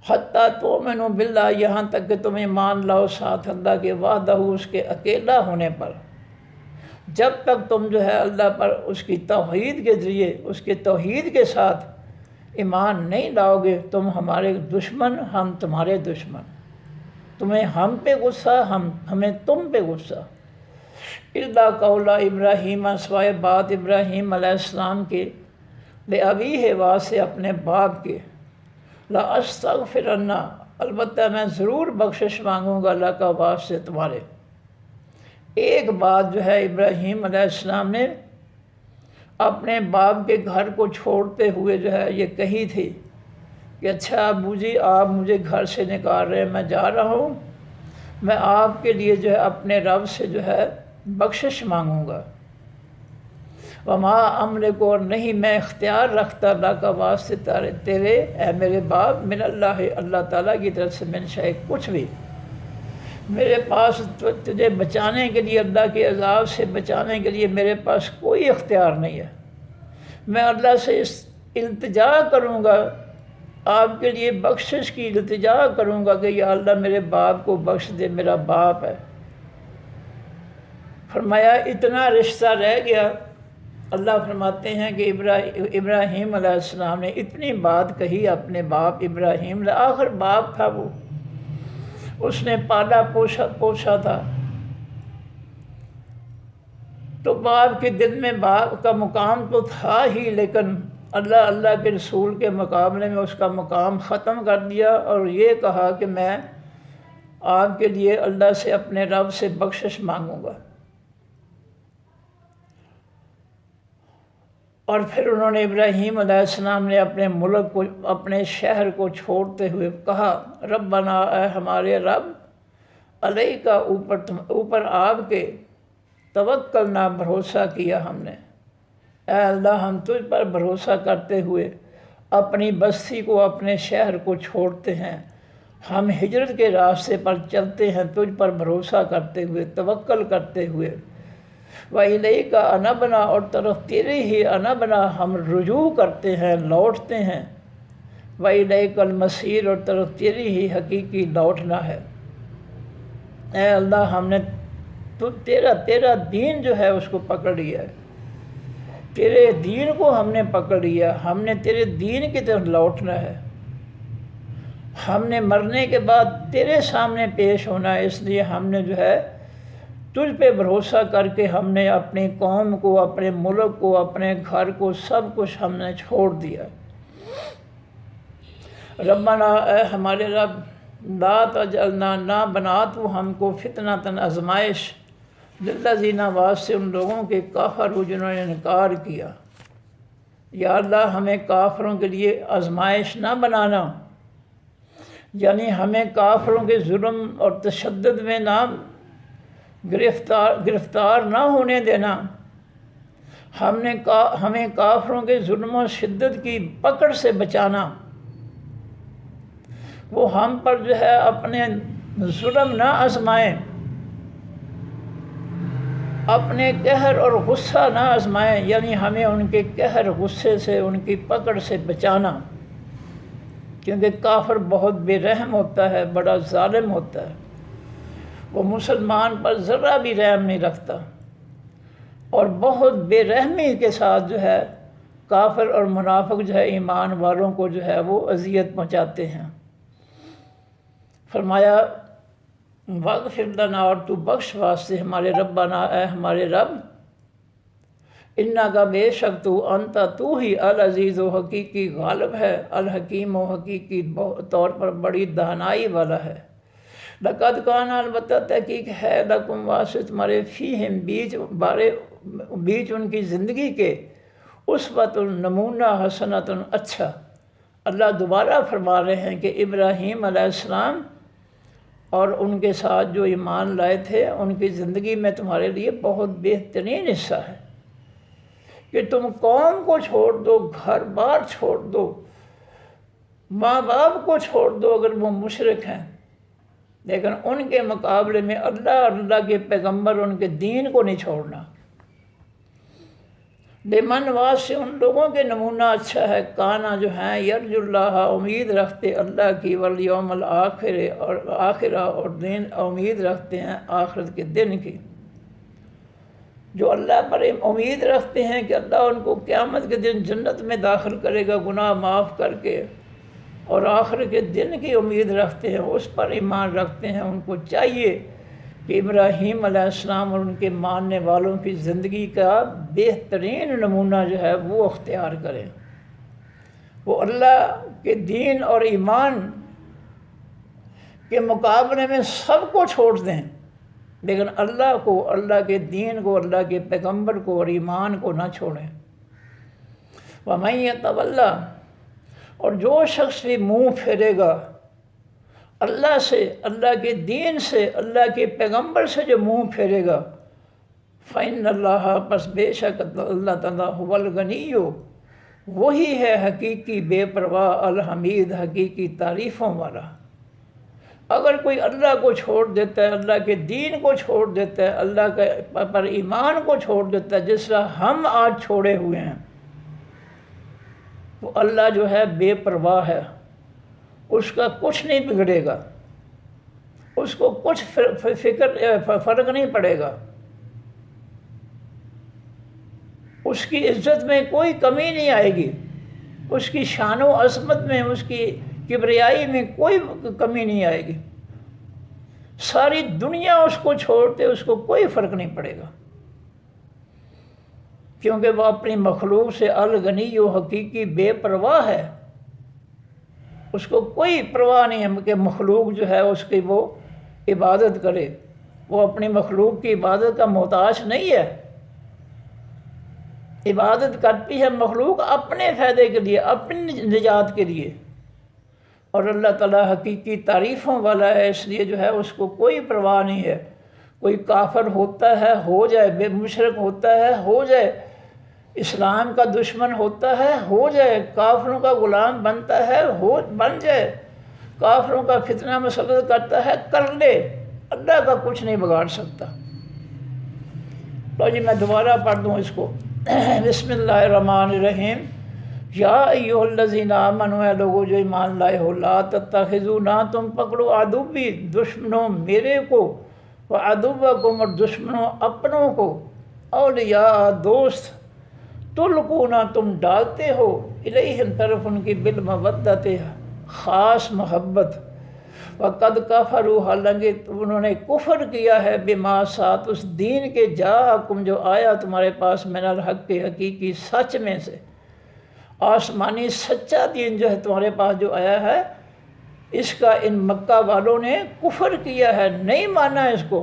حتیٰ تؤمنوا باللہ، یہاں تک کہ تم ایمان لاؤ ساتھ اللہ کے وحدہ، اس کے اکیلا ہونے پر۔ جب تک تم جو ہے اللہ پر اس کی توحید کے ذریعے، اس کے توحید کے ساتھ ایمان نہیں لاؤ گے، تم ہمارے دشمن، ہم تمہارے دشمن، تمہیں ہم پہ غصہ، ہمیں تم پہ غصہ۔ الا قول ابراہیم، سوائے بات ابراہیم علیہ السلام کے، لأبیہ، واسطے اپنے باپ کے، لأستغفرن، البتہ میں ضرور بخشش مانگوں گا، لک، واسطے تمہارے۔ ایک بات جو ہے ابراہیم علیہ السلام نے اپنے باپ کے گھر کو چھوڑتے ہوئے جو ہے یہ کہی تھی کہ اچھا ابو جی آپ مجھے گھر سے نکال رہے ہیں، میں جا رہا ہوں، میں آپ کے لیے جو ہے اپنے رب سے جو ہے بخشش مانگوں گا۔ وما املک، اور نہیں میں اختیار رکھتا، اللہ کا واسطے تیرے اے میرے باپ، من اللہ، اللہ تعالیٰ کی طرف سے، من شیء، کچھ بھی میرے پاس تجھے بچانے کے لیے، اللہ کے عذاب سے بچانے کے لیے میرے پاس کوئی اختیار نہیں ہے۔ میں اللہ سے التجا کروں گا، آپ کے لیے بخشش کی التجا کروں گا کہ یا اللہ میرے باپ کو بخش دے، میرا باپ ہے۔ فرمایا اتنا رشتہ رہ گیا۔ اللہ فرماتے ہیں کہ ابراہیم علیہ السلام نے اتنی بات کہی اپنے باپ ابراہیم، آخر باپ تھا وہ، اس نے پالا پوشا تھا، تو باپ کے دل میں باپ کا مقام تو تھا ہی، لیکن اللہ کے رسول کے مقابلے میں اس کا مقام ختم کر دیا، اور یہ کہا کہ میں آپ کے لیے اللہ سے، اپنے رب سے بخشش مانگوں گا۔ اور پھر انہوں نے، ابراہیم علیہ السلام نے اپنے ملک کو، اپنے شہر کو چھوڑتے ہوئے کہا، ربنا، اے ہمارے رب، علیہ کا اوپر آپ کے، توکلنا، بھروسہ کیا ہم نے، اے اللہ ہم تجھ پر بھروسہ کرتے ہوئے اپنی بستی کو، اپنے شہر کو چھوڑتے ہیں، ہم ہجرت کے راستے پر چلتے ہیں تجھ پر بھروسہ کرتے ہوئے، توکل کرتے ہوئے۔ وَإِلَيْكَ أَنَبْنَا، اور طرف تیرے ہی انبنا ہم رجوع کرتے ہیں، لوٹتے ہیں۔ وَإِلَيْكَ الْمَصِيرُ، اور طرف تیری ہی حقیقی لوٹنا ہے۔ اے اللہ ہم نے تیرا دین جو ہے اس کو پکڑ لیا ہے، تیرے دین کو ہم نے پکڑ لیا، ہم نے تیرے دین کی طرف لوٹنا ہے۔ ہم نے مرنے کے بعد تیرے سامنے پیش ہونا ہے، اس لیے ہم نے جو ہے تجھ پہ بھروسہ کر کے ہم نے اپنی قوم کو، اپنے ملک کو، اپنے گھر کو، سب کچھ ہم نے چھوڑ دیا۔ ربنا، اے ہمارے رب، لا تجعلنا، نہ بنا تو ہم کو فتنۃ، آزمائش، للذین، واسطے ان لوگوں کے کفروا جنہوں نے انکار کیا۔ یا اللہ ہمیں کافروں کے لیے آزمائش نہ بنانا، یعنی ہمیں کافروں کے ظلم اور تشدد میں نہ گرفتار نہ ہونے دینا، ہمیں کافروں کے ظلم و شدت کی پکڑ سے بچانا، وہ ہم پر جو ہے اپنے ظلم نہ آزمائیں، اپنے قہر اور غصہ نہ آزمائیں، یعنی ہمیں ان کے قہر، غصے سے، ان کی پکڑ سے بچانا، کیونکہ کافر بہت بے رحم ہوتا ہے، بڑا ظالم ہوتا ہے، وہ مسلمان پر ذرا بھی رحم نہیں رکھتا، اور بہت بے رحمی کے ساتھ جو ہے کافر اور منافق جو ہے ایمان والوں کو جو ہے وہ اذیت پہنچاتے ہیں۔ فرمایا واغفر لنا، اور تو بخش واسطے ہمارے ربنا، اے ہمارے رب، انکا، بے شک تو، انت، تو ہی، العزیز، و حقیقی غالب ہے، الحکیم، و حقیقی طور پر بڑی دانائی والا ہے۔ لقد کان، البتہ تحقیق ہے، لکم، واسطے تمہارے، فیہم، بیچ ان کی زندگی کے، اسوۃ، نمونہ، حسنۃ، اچھا۔ اللہ دوبارہ فرما رہے ہیں کہ ابراہیم علیہ السلام اور ان کے ساتھ جو ایمان لائے تھے، ان کی زندگی میں تمہارے لیے بہت بہترین حصہ ہے کہ تم قوم کو چھوڑ دو، گھر بار چھوڑ دو، ماں باپ کو چھوڑ دو اگر وہ مشرک ہیں، لیکن ان کے مقابلے میں اللہ کے پیغمبر، ان کے دین کو نہیں چھوڑنا۔ لمن، واسطے ان لوگوں کے نمونہ اچھا ہے، کانا جو ہیں، یرجو اللہ، امید رکھتے اللہ کی، والیوم الآخر، اور آخرہ، اور دن، امید رکھتے ہیں آخرت کے دن کی، جو اللہ پر امید رکھتے ہیں کہ اللہ ان کو قیامت کے دن جنت میں داخل کرے گا گناہ معاف کر کے، اور آخر کے دن کی امید رکھتے ہیں، اس پر ایمان رکھتے ہیں، ان کو چاہیے کہ ابراہیم علیہ السلام اور ان کے ماننے والوں کی زندگی کا بہترین نمونہ جو ہے وہ اختیار کریں، وہ اللہ کے دین اور ایمان کے مقابلے میں سب کو چھوڑ دیں، لیکن اللہ کو، اللہ کے دین کو، اللہ کے پیغمبر کو اور ایمان کو نہ چھوڑیں۔ وَمَن يَتَوَلَّ، اور جو شخص بھی منہ پھیرے گا اللہ سے، اللہ کے دین سے، اللہ کے پیغمبر سے جو منہ پھیرے گا، فَإِنَّ اللَّهَ، پس بے شک اللہ تعالیٰ، هُوَ الْغَنِيُّ، وہی ہے حقیقی بے پرواہ، الحمید، حقیقی تعریفوں والا۔ اگر کوئی اللہ کو چھوڑ دیتا ہے، اللہ کے دین کو چھوڑ دیتا ہے، اللہ کے پر ایمان کو چھوڑ دیتا ہے، جس طرح ہم آج چھوڑے ہوئے ہیں، تو اللہ جو ہے بے پرواہ ہے، اس کا کچھ نہیں بگڑے گا، اس کو کچھ فرق نہیں پڑے گا، اس کی عزت میں کوئی کمی نہیں آئے گی، اس کی شان و عظمت میں، اس کی کبریائی میں کوئی کمی نہیں آئے گی، ساری دنیا اس کو چھوڑتے اس کو کوئی فرق نہیں پڑے گا، کیونکہ وہ اپنی مخلوق سے الغنی و حقیقی بے پرواہ ہے، اس کو کوئی پرواہ نہیں ہے کہ مخلوق جو ہے اس کی وہ عبادت کرے، وہ اپنی مخلوق کی عبادت کا محتاج نہیں ہے، عبادت کرتی ہے مخلوق اپنے فائدے کے لیے، اپنی نجات کے لیے، اور اللہ تعالیٰ حقیقی تعریفوں والا ہے، اس لیے جو ہے اس کو کوئی پرواہ نہیں ہے، کوئی کافر ہوتا ہے ہو جائے، بے مشرک ہوتا ہے ہو جائے، اسلام کا دشمن ہوتا ہے ہو جائے، کافروں کا غلام بنتا ہے بن جائے، کافروں کا فتنہ مسلط کرتا ہے کر لے، اللہ کا کچھ نہیں بگاڑ سکتا۔ تو جی میں دوبارہ پڑھ دوں اس کو، بسم اللہ الرحمن الرحیم، یا ایھا الذین آمنوا، اے لوگو جو ایمان لائے ہو، لا تتخذوا، نہ تم پکڑو، عدوی، دشمنوں میرے کو، وعدوکم، اور دشمنوں اپنوں کو، اولیاء، دوست، تلقون، تم ڈالتے ہو، الیہم، طرف ان کی، بالمودۃ، خاص محبت، وقد کفروا حالانکہ انہوں نے کفر کیا ہے، بما ساتھ اس دین کے جاءکم جو آیا تمہارے پاس، من الحق کے حقیقی سچ میں سے، آسمانی سچا دین جو ہے تمہارے پاس جو آیا ہے، اس کا ان مکہ والوں نے کفر کیا ہے، نہیں مانا اس کو۔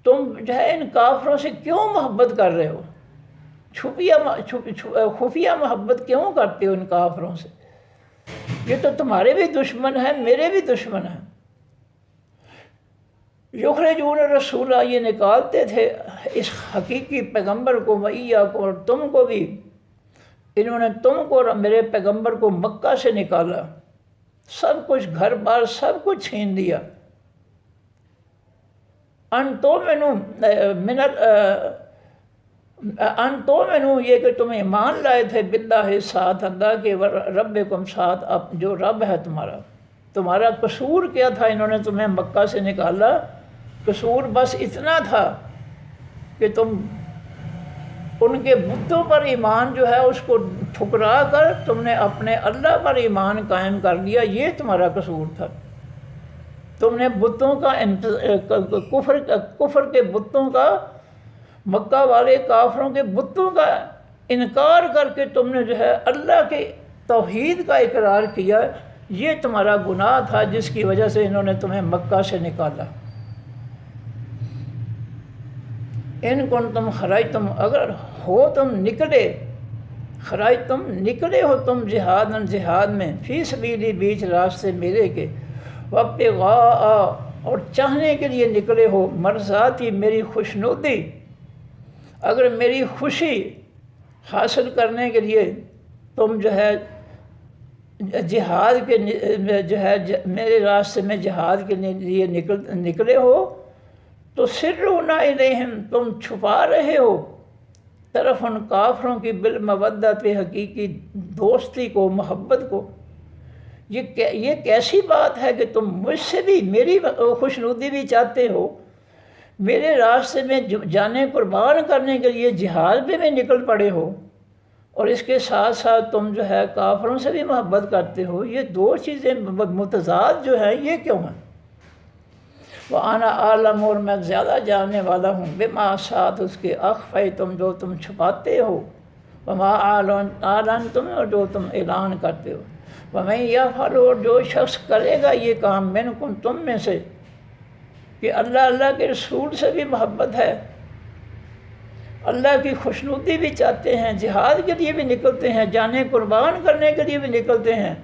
تم جو ہے ان کافروں سے کیوں محبت کر رہے ہو؟ خفیہ محبت کیوں کرتے ہو ان کافروں سے؟ یہ تو تمہارے بھی دشمن ہیں، میرے بھی دشمن ہیں۔ یخرجون الرسول، یہ نکالتے تھے اس حقیقی پیغمبر کو، وإیاکم، اور تم کو بھی، انہوں نے تم کو اور میرے پیغمبر کو مکہ سے نکالا، سب کچھ گھر بار سب کچھ چھین دیا۔ ان تؤمنوا، یہ کہ تم ایمان لائے تھے، باللہ ساتھ اللہ کے، ربکم ساتھ جو رب ہے تمہارا قصور کیا تھا؟ انہوں نے تمہیں مکہ سے نکالا، قصور بس اتنا تھا کہ تم ان کے بتوں پر ایمان جو ہے اس کو ٹھکرا کر تم نے اپنے اللہ پر ایمان قائم کر لیا، یہ تمہارا قصور تھا۔ تم نے بتوں کا کفر کے بتوں کا، مکہ والے کافروں کے بتوں کا انکار کر کے تم نے جو ہے اللہ کے توحید کا اقرار کیا، یہ تمہارا گناہ تھا جس کی وجہ سے انہوں نے تمہیں مکہ سے نکالا۔ ان کنتم خرجتم، اگر ہو تم نکلے، خرجتم نکلے ہو تم، جہاد میں، فی سبیلی بیچ راستے میرے کے، وابتغاء اور چاہنے کے لیے نکلے ہو، مرضاتی میری خوشنودی، اگر میری خوشی حاصل کرنے کے لیے تم جو ہے جہاد کے جو ہے میرے راستے میں جہاد کے لیے نکلے ہو، تو سرون الیہم، تم چھپا رہے ہو طرف ان کافروں کی، بالمودت، حقیقی دوستی کو، محبت کو۔ یہ کیسی بات ہے کہ تم مجھ سے بھی میری خوشنودی بھی چاہتے ہو، میرے راستے میں جانے قربان کرنے کے لیے جہاد میں نکل پڑے ہو، اور اس کے ساتھ ساتھ تم جو ہے کافروں سے بھی محبت کرتے ہو؟ یہ دو چیزیں متضاد جو ہیں، یہ کیوں ہیں؟ وَأَنَا أَعْلَمُ، اور میں زیادہ جاننے والا ہوں، بِمَا ساتھ اس کے، أَخْفَيْتُم جو تم چھپاتے ہو، وَمَا أَعْلَنتُم اور جو تم اعلان کرتے ہو، وَمَن يَفْعَلْ اور جو شخص کرے گا یہ کام، مِنکم تم میں سے، کہ اللہ کے رسول سے بھی محبت ہے، اللہ کی خوشنودی بھی چاہتے ہیں، جہاد کے لیے بھی نکلتے ہیں، جانیں قربان کرنے کے لیے بھی نکلتے ہیں،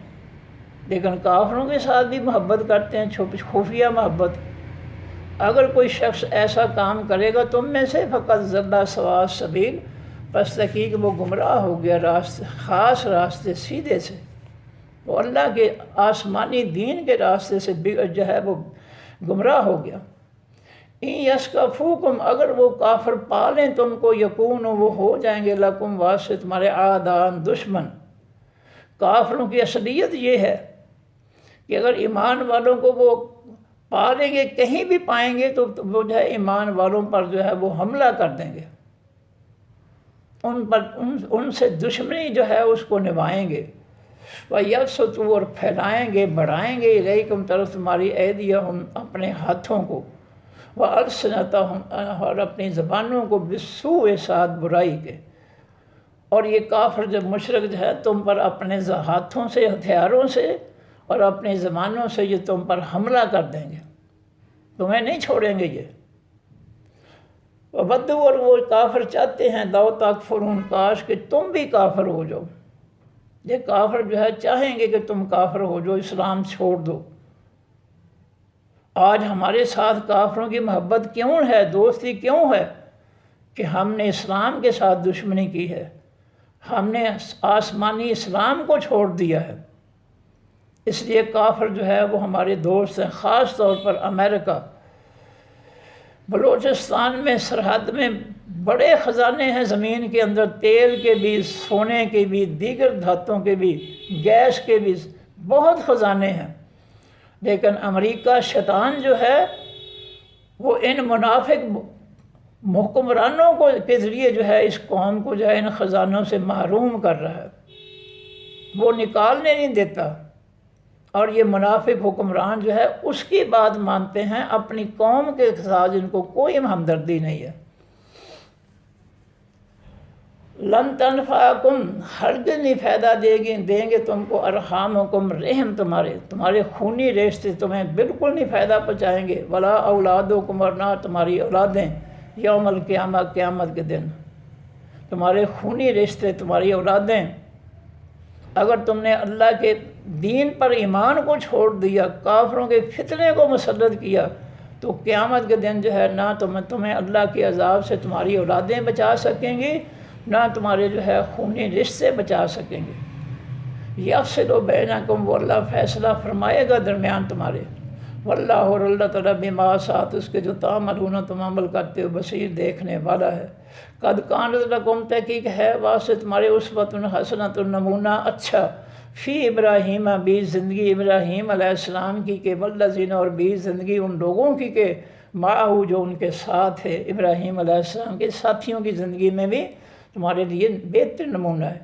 لیکن کافروں کے ساتھ بھی محبت کرتے ہیں، خفیہ محبت۔ اگر کوئی شخص ایسا کام کرے گا تم میں سے، فقط ضل سواء السبیل، پس تحقیق وہ گمراہ ہو گیا راستے، خاص راستے سیدھے سے، وہ اللہ کے آسمانی دین کے راستے سے جو ہے وہ گمراہ ہو گیا۔ ان یثقفوکم، اگر وہ کافر پالیں تم کو، یکون وہ ہو جائیں گے، لکم واسطے تمہارے اعداء دشمن۔ کافروں کی اصلیت یہ ہے کہ اگر ایمان والوں کو وہ پالیں گے، کہیں بھی پائیں گے، تو وہ جو ہے ایمان والوں پر جو ہے وہ حملہ کر دیں گے، ان سے دشمنی جو ہے اس کو نبھائیں گے، وَيَبْسُطُوا اور پھیلائیں گے، بڑھائیں گے، الیکم طرف تمہاری، ایدیہم اپنے ہاتھوں کو، وَأَلْسِنَتَہُم اور اپنی زبانوں کو، بالسوء ساتھ برائی کے۔ اور یہ کافر جب مشرک جو ہے تم پر اپنے ہاتھوں سے، ہتھیاروں سے اور اپنی زبانوں سے یہ تم پر حملہ کر دیں گے، تمہیں نہیں چھوڑیں گے یہ۔ وَبَدُّوا اور وہ کافر چاہتے ہیں، لَوْ تَکْفُرُونَ کاش کہ تم بھی کافر ہو جاؤ۔ یہ کافر جو ہے چاہیں گے کہ تم کافر ہو جاؤ، اسلام چھوڑ دو۔ آج ہمارے ساتھ کافروں کی محبت کیوں ہے، دوستی کیوں ہے؟ کہ ہم نے اسلام کے ساتھ دشمنی کی ہے، ہم نے آسمانی اسلام کو چھوڑ دیا ہے، اس لیے کافر جو ہے وہ ہمارے دوست ہیں۔ خاص طور پر امریکہ، بلوچستان میں سرحد میں بڑے خزانے ہیں زمین کے اندر، تیل کے بھی، سونے کے بھی، دیگر دھاتوں کے بھی، گیس کے بھی، بہت خزانے ہیں، لیکن امریکہ شیطان جو ہے وہ ان منافق حکمرانوں کے ذریعے جو ہے اس قوم کو جو ہے ان خزانوں سے محروم کر رہا ہے، وہ نکالنے نہیں دیتا۔ اور یہ منافق حکمران جو ہے اس کی بات مانتے ہیں، اپنی قوم کے ساتھ ان کو کوئی ہمدردی نہیں ہے۔ لن تنفعکم، ہرگز نہیں فائدہ دیں گے تم کو ارحامکم، رحم تمہارے خونی رشتے تمہیں بالکل نہیں فائدہ پہنچائیں گے، ولا اولادکم، اور نہ تمہاری اولادیں، یوم القیامہ، قیامت کے دن تمہارے خونی رشتے، تمہاری اولادیں، اگر تم نے اللہ کے دین پر ایمان کو چھوڑ دیا، کافروں کے فتنے کو مسلط کیا، تو قیامت کے دن جو ہے نہ تمہیں اللہ کے عذاب سے تمہاری اولادیں بچا سکیں گی، نہ تمہارے جو ہے خونی رشتے بچا سکیں گے۔ یفصل بینکم، وہ اللہ فیصلہ فرمائے گا درمیان تمہارے، واللہ، اور اللہ تعالیٰ بما، ساتھ اس کے جو تعملون تم عمل کرتے ہو، بصیر، دیکھنے والا ہے۔ قد کانت لکم، تحقیق ہے واسطے تمہارے اسوۃ حسنۃ، نمونہ اچھا، فی ابراہیم، بیچ زندگی ابراہیم علیہ السلام کی، کہ والذین، اور بیچ زندگی ان لوگوں کی کہ معہو، جو ان کے ساتھ ہے، ابراہیم علیہ السلام کے ساتھیوں کی زندگی میں بھی تمہارے لیے بہتر نمونہ ہے۔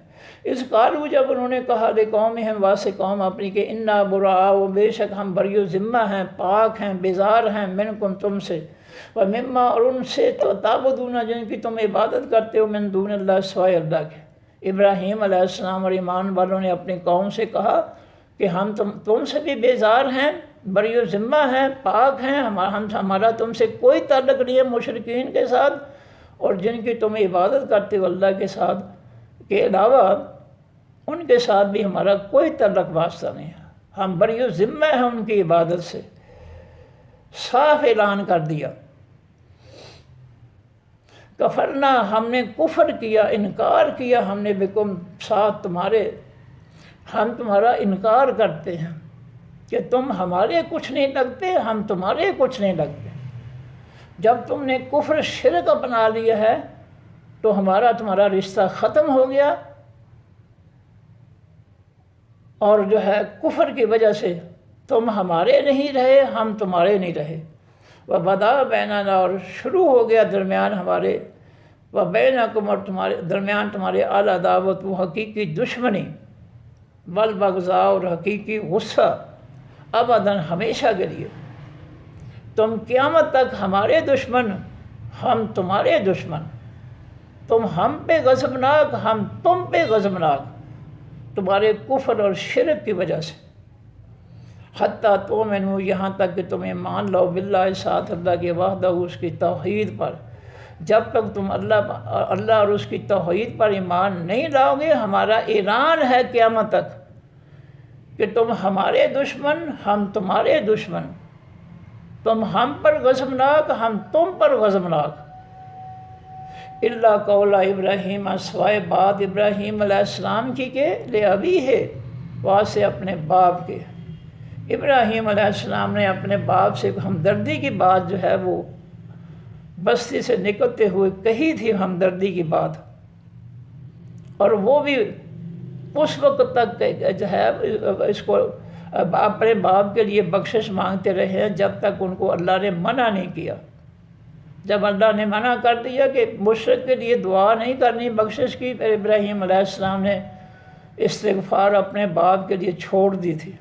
اس قالوا، جب انہوں نے کہا لقومہم، واسطے قوم اپنی، کہ انا براء، بے شک ہم بری و ذمہ ہیں، پاک ہیں، بیزار ہیں، منکم، تم سے، ومما، اور ان سے تو تعبدون، جن کی تم عبادت کرتے ہو، من دون اللہ، سوائے اللہ کے۔ ابراہیم علیہ السلام اور ایمان والوں نے اپنی قوم سے کہا کہ ہم تم سے بھی بیزار ہیں، بری و ذمہ ہیں، پاک ہیں، ہمارا تم سے کوئی تعلق نہیں ہے مشرکین کے ساتھ، اور جن کی تم عبادت کرتے ہو اللہ کے ساتھ کے علاوہ، ان کے ساتھ بھی ہمارا کوئی تعلق واسطہ نہیں ہے، ہم بری و ذمہ ہیں ان کی عبادت سے۔ صاف اعلان کر دیا۔ کفرنا، ہم نے کفر کیا، انکار کیا ہم نے، بکم، ساتھ تمہارے، ہم تمہارا انکار کرتے ہیں کہ تم ہمارے کچھ نہیں لگتے، ہم تمہارے کچھ نہیں لگتے۔ جب تم نے کفر شرک اپنا لیا ہے تو تمہارا رشتہ ختم ہو گیا، اور جو ہے کفر کی وجہ سے تم ہمارے نہیں رہے، ہم تمہارے نہیں رہے۔ وبدا بیننا، اور شروع ہو گیا درمیان ہمارے، وبینکم، اور تمہارے درمیان تمہارے، العداوت، وہ حقیقی دشمنی، والبغضاء، اور حقیقی غصہ، ابداً، ہمیشہ کے لیے، تم قیامت تک ہمارے دشمن، ہم تمہارے دشمن، تم ہم پہ غضبناک، ہم تم پہ غضبناک، تمہارے کفر اور شرک کی وجہ سے۔ حتیٰ تؤمنوا، یہاں تک کہ تم ایمان لاؤ، باللہ، ساتھ اللہ کے، وحدہ، اس کی توحید پر۔ جب تک تم اللہ اور اس کی توحید پر ایمان نہیں لاؤ گے، ہمارا اعلان ہے قیامت تک کہ تم ہمارے دشمن، ہم تمہارے دشمن، تم ہم پر غضبناک، ہم تم پر غضبناک۔ اللہ قول ابراہیم، سوائے بات ابراہیم علیہ السلام کی، کہ لے ابی ہے، واسطے اپنے باپ کے۔ ابراہیم علیہ السلام نے اپنے باپ سے ہمدردی کی بات جو ہے وہ بستی سے نکلتے ہوئے کہی تھی، ہمدردی کی بات، اور وہ بھی اس وقت تک جو ہے اس کو اپنے باپ کے لیے بخشش مانگتے رہے ہیں جب تک ان کو اللہ نے منع نہیں کیا۔ جب اللہ نے منع کر دیا کہ مشرک کے لیے دعا نہیں کرنی، بخشش کی، پھر ابراہیم علیہ السلام نے استغفار اپنے باپ کے لیے چھوڑ دی تھی۔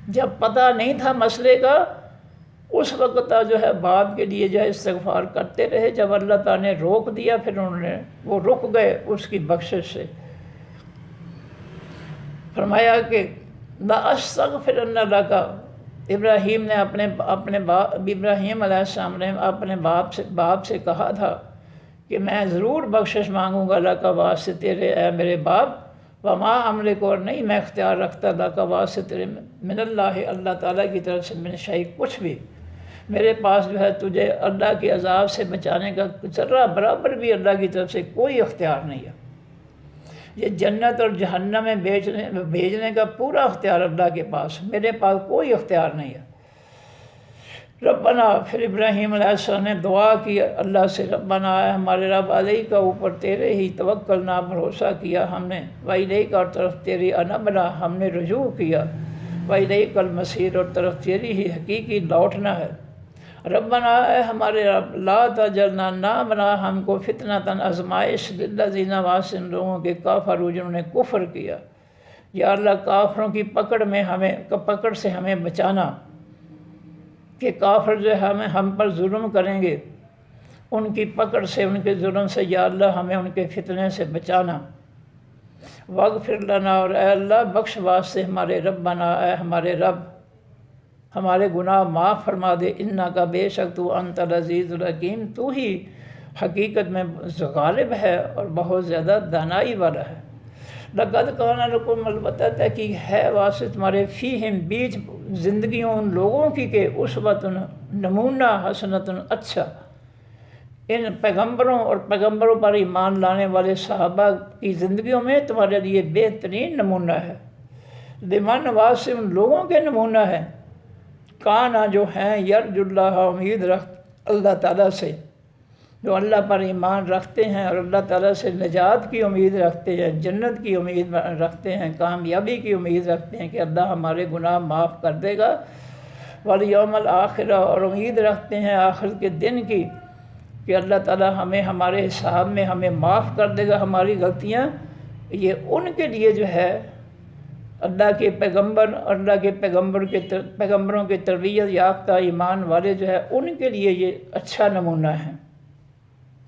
جب پتہ نہیں تھا مسئلے کا، اس وقت جو ہے باپ کے لیے جو ہے استغفار کرتے رہے۔ جب اللہ تعالیٰ نے روک دیا، پھر وہ رک گئے اس کی بخشش سے۔ فرمایا کہ لَأَسْتَغْفِرَنَّ لَكَ، ابراہیم نے ابراہیم علیہ السلام نے اپنے باپ سے کہا تھا کہ میں ضرور بخشش مانگوں گا اللہ کا واسطے تیرے، اے میرے باپ، وما املک، اور نہیں میں اختیار رکھتا اللہ کا واسطے تیرے، من اللہ، اللہ تعالیٰ کی طرف سے، من شیء، کچھ بھی، میرے پاس جو ہے تجھے اللہ کے عذاب سے بچانے کا ذرہ برابر بھی اللہ کی طرف سے کوئی اختیار نہیں ہے۔ یہ جنت اور جہنم میں بھیجنے کا پورا اختیار اللہ کے پاس، میرے پاس کوئی اختیار نہیں ہے۔ ربنا، پھر ابراہیم علیہ السلام نے دعا کی اللہ سے، ربنا، اے ہمارے رب، علیہ کا، اوپر تیرے ہی توکلنا، بھروسہ کیا ہم نے، وإلیک، اور طرف تیری انبنا، ہم نے رجوع کیا، وإلیک المصیر، اور طرف تیری ہی حقیقی لوٹنا ہے۔ ربنا، اے ہمارے رب، لا تجعلنا، نہ بنا ہم کو، فتنۃ، آزمائش، للذین، واسطے ان لوگوں کے، کفروا، جنہوں نے کفر کیا، یا اللہ کافروں کی پکڑ سے ہمیں بچانا، کہ کافر جو ہے ہم پر ظلم کریں گے، ان کی پکڑ سے، ان کے ظلم سے یا اللہ ہمیں ان کے فتنے سے بچانا۔ واغفر لنا، اور اے اللہ بخش واسطے ہمارے ربنا، اے ہمارے رب ہمارے گناہ معاف فرما دے، انکا بے شک تو انت العزیز الحکیم، تو ہی حقیقت میں غالب ہے اور بہت زیادہ دانائی والا ہے۔ لقد کان لکم، البتہ تحقیق ہے واسطے تمہارے، فیہم بیچ زندگیوں ان لوگوں کی کہ اسوۃ نمونہ، حسنۃ اچھا، ان پیغمبروں اور پیغمبروں پر ایمان لانے والے صحابہ کی زندگیوں میں تمہارے لیے بہترین نمونہ ہے۔ لمن واسطے ان لوگوں کے نمونہ ہے، کانا جو ہیں یرج اللہ، امید رکھ اللہ تعالیٰ سے، جو اللہ پر ایمان رکھتے ہیں اور اللہ تعالیٰ سے نجات کی امید رکھتے ہیں، جنت کی امید رکھتے ہیں، کامیابی کی امید رکھتے ہیں کہ اللہ ہمارے گناہ معاف کر دے گا، والیوم الآخرہ، اور امید رکھتے ہیں آخرت کے دن کی کہ اللہ تعالیٰ ہمیں ہمارے حساب میں ہمیں معاف کر دے گا ہماری غلطیاں۔ یہ ان کے لیے جو ہے اللہ کے پیغمبر، اللہ کے پیغمبروں کے تربیت یافتہ ایمان والے جو ہے ان کے لیے یہ اچھا نمونہ ہے،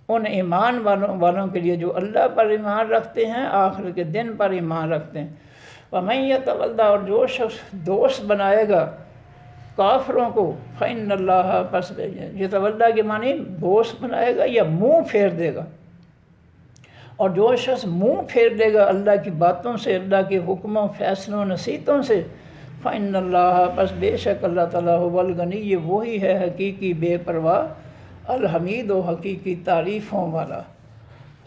ان ایمان والوں کے لیے جو اللہ پر ایمان رکھتے ہیں، آخر کے دن پر ایمان رکھتے ہیں۔ وَمَن يَتَوَلَّ، اور جو شخص دوست بنائے گا کافروں کو، فَإِنَّ اللَّهَ، پس یتولیٰ کے معنی دوست بنائے گا یا منہ پھیر دے گا، اور جو شخص منہ پھیر دے گا اللہ کی باتوں سے، اللہ کے حکموں، فیصلوں، نصیحتوں سے، فَإِنَّ اللَّهَ، پس بے شک اللہ تعالیٰ هُوَ الْغَنِيُّ، وہی ہے حقیقی بے پرواہ، الحمید، و حقیقی تعریفوں والا۔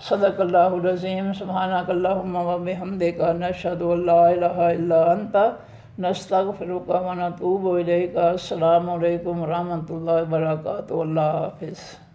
صدق اللہ العظیم۔ سبحانک اللہم و بحمدک، نشہد ان لا الہ الا انت، نستغفرک و نتوب الیک۔ السلام علیکم ورحمۃ اللہ وبرکاتہ۔ اللہ حافظ۔